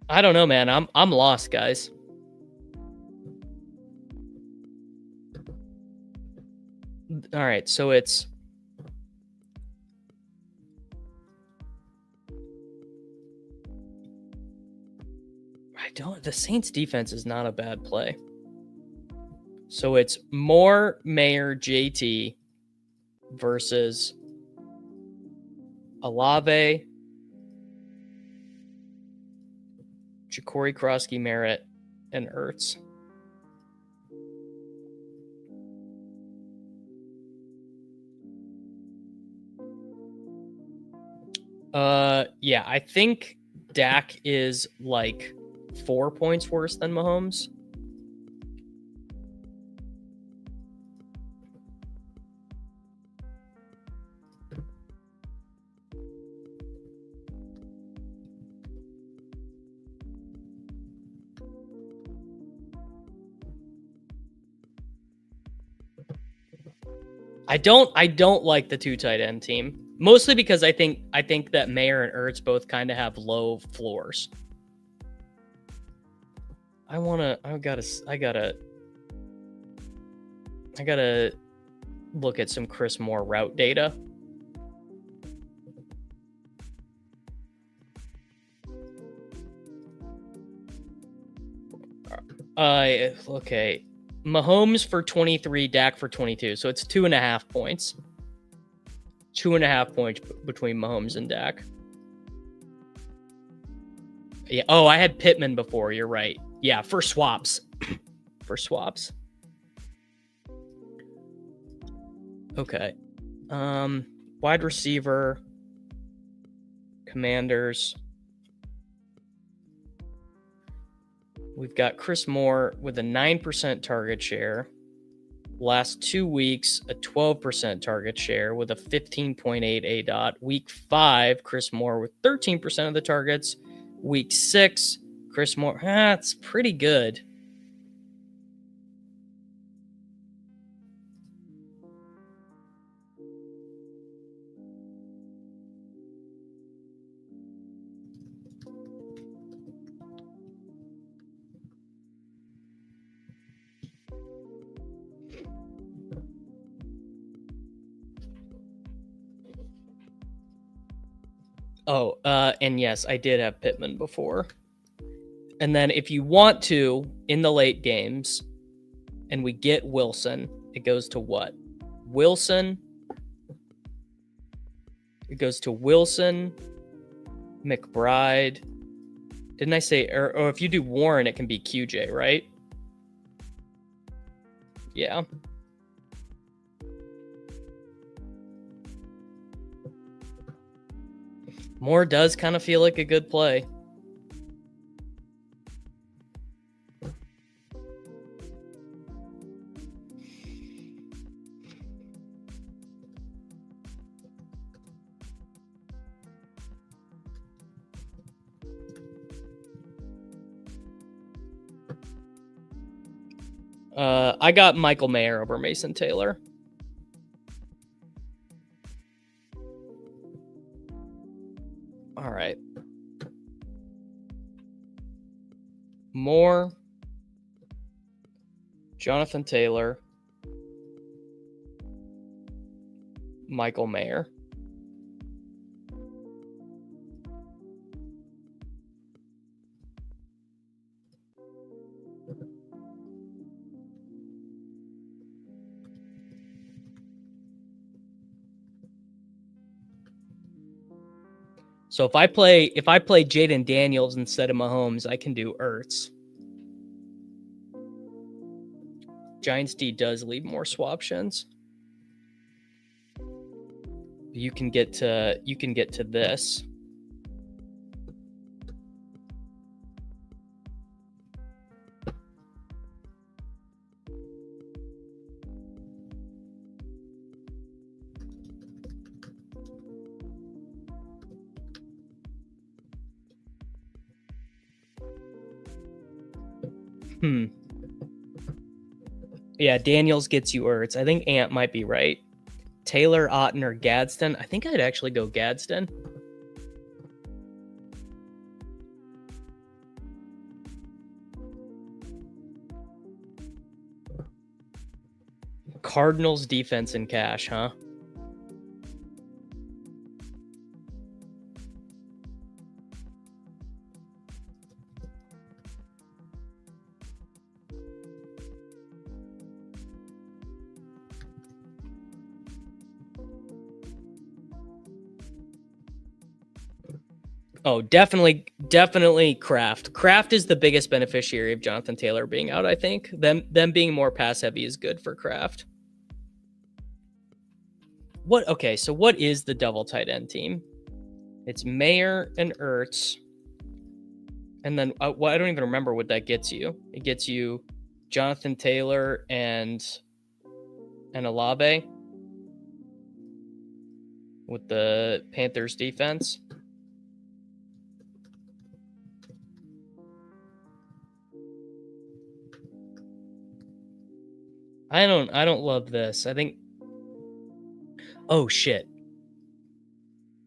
Speaker 1: I don't know, man. I'm lost, guys. All right, so it's the Saints defense is not a bad play. So it's Moore, Mayer, JT versus Olave, Ja'Cory Krosky, Merritt, and Ertz. Yeah, I think Dak is like 4 points worse than Mahomes. I don't like the 2 tight end team. Mostly because I think that Mayer and Ertz both kind of have low floors. I gotta look at some Chris Moore route data. Okay. Mahomes for 23, Dak for 22. So it's 2.5 points. 2.5 points between Mahomes and Dak. Yeah. Oh, I had Pittman before. You're right. Yeah, for swaps. For swaps. Okay. Wide receiver. Commanders. We've got Chris Moore with a 9% target share. Last 2 weeks, a 12% target share with a 15.8 ADOT. Week 5, Chris Moore with 13% of the targets. Week 6, Chris Moore. That's pretty good. Oh, and yes, I did have Pittman before. And then if you want to, in the late games, and we get Wilson, it goes to what? Wilson. It goes to Wilson, McBride. Didn't I say, or if you do Warren, it can be QJ, right? Yeah. Moore does kind of feel like a good play. I got Michael Mayer over Mason Taylor. All right. Moore, Jonathan Taylor, Michael Mayer. So if I play Jaden Daniels instead of Mahomes, I can do Ertz. Giants D does leave more swaptions. You can get to this. Yeah, Daniels gets you Ertz. I think Ant might be right. Taylor, Otten, or Gadsden. I think I'd actually go Gadsden. Cardinals defense in cash, huh? Oh, definitely Kraft. Kraft is the biggest beneficiary of Jonathan Taylor being out, I think. Them being more pass heavy is good for Kraft. Okay, so what is the double tight end team? It's Mayer and Ertz. And then I don't even remember what that gets you. It gets you Jonathan Taylor and Olave with the Panthers defense. I don't love this. I think, oh shit.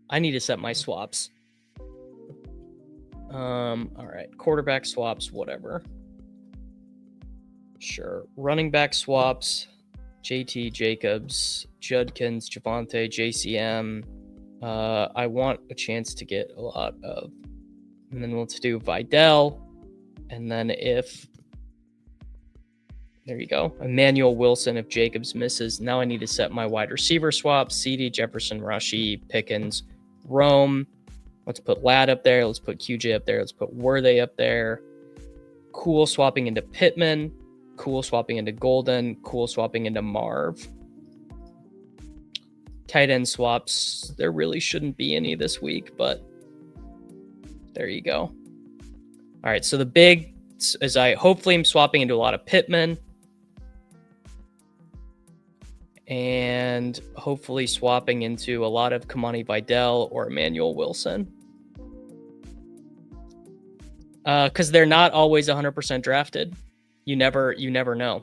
Speaker 1: I need to set my swaps. All right. Quarterback swaps, whatever. Sure. Running back swaps, JT Jacobs, Judkins, Javonte, JCM. I want a chance to get a lot of, and then let's do Vidal. And then there you go, Emmanuel Wilson if Jacobs misses. Now I need to set my wide receiver swaps, CD, Jefferson, Rashi, Pickens, Rome. Let's put Ladd up there. Let's put QJ up there. Let's put Worthy up there. Cool swapping into Pittman. Cool swapping into Golden. Cool swapping into Marv. Tight end swaps. There really shouldn't be any this week, but there you go. All right, so the big is hopefully I'm swapping into a lot of Pittman. And hopefully swapping into a lot of Kamani Vidal or Emmanuel Wilson. Because they're not always 100% drafted. You never know.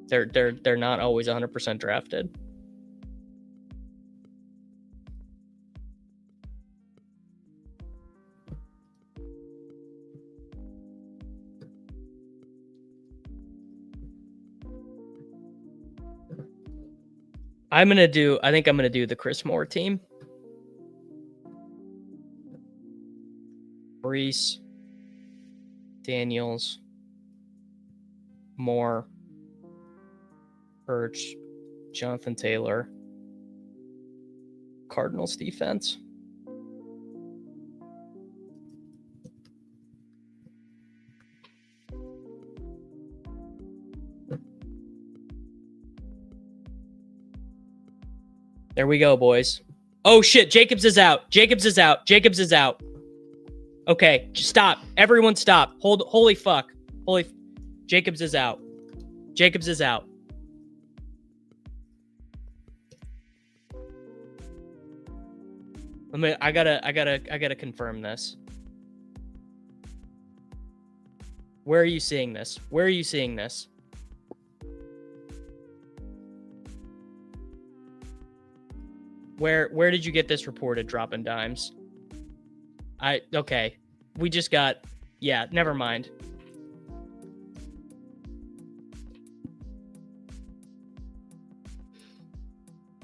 Speaker 1: They're not always 100% drafted. I think I'm gonna do the Chris Moore team. Brees, Daniels, Moore, Ertz, Jonathan Taylor, Cardinals defense. There we go, boys. Oh shit, Jacobs is out. Okay, just stop. Everyone stop. Holy fuck. Jacobs is out. I gotta confirm this. Where are you seeing this? Where did you get this reported, dropping dimes? Okay. We just got, yeah, never mind.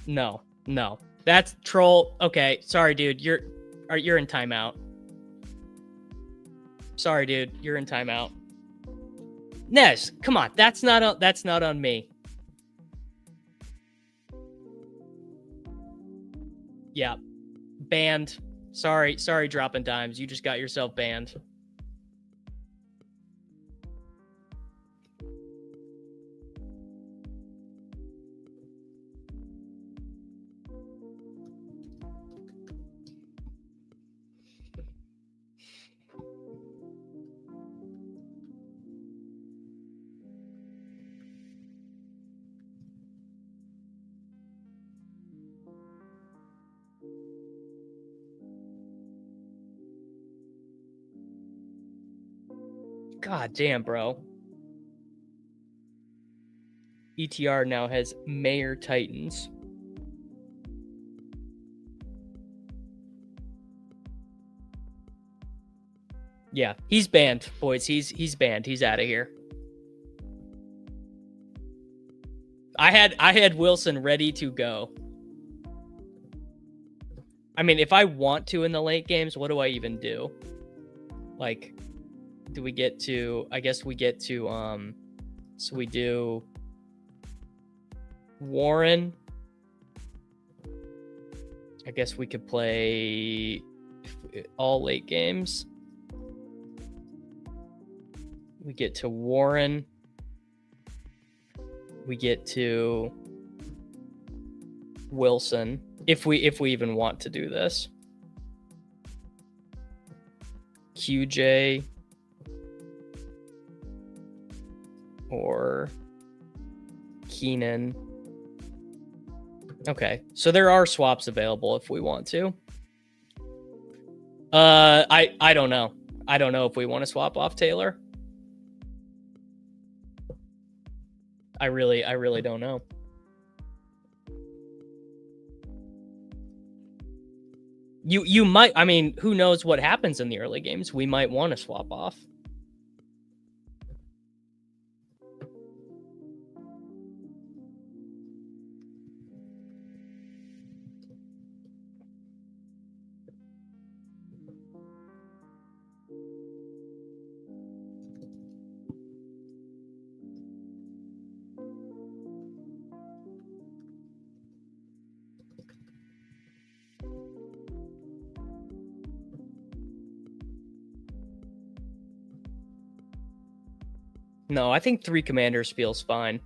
Speaker 1: No. That's troll. Okay, sorry, dude. You're in timeout. Sorry, dude. You're in timeout. Nez, come on. That's not on me. Yeah. Banned. Sorry, dropping dimes. You just got yourself banned. God damn, bro. ETR now has Mayor Titans. Yeah, he's banned, boys. He's banned. He's out of here. I had Wilson ready to go. I mean, if I want to in the late games, what do I even do? Like, do we get to, I guess we get to, so we do Warren. I guess we could play all late games. We get to Warren. We get to Wilson. If we even want to do this. QJ or Keenan. Okay, so there are swaps available if we want to. I don't know. I don't know if we want to swap off Taylor. I really don't know. You might, I mean, who knows what happens in the early games? We might want to swap off. No, I think 3 commanders feels fine.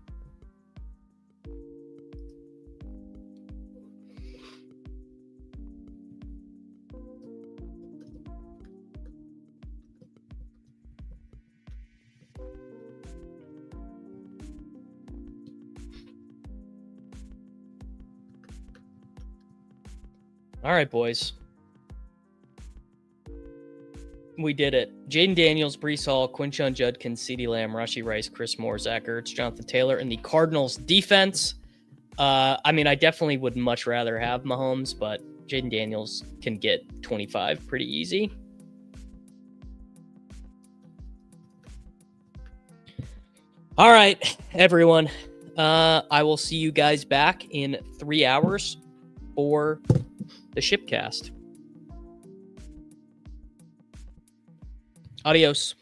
Speaker 1: All right, boys. We did it. Jaden Daniels, Breece Hall, Quinshon Judkins, CeeDee Lamb, Rashee Rice, Chris Moore, Zach Ertz, Jonathan Taylor, and the Cardinals defense. I mean, I definitely would much rather have Mahomes, but Jaden Daniels can get 25 pretty easy. All right, everyone. I will see you guys back in 3 hours for the Shipcast. Adios.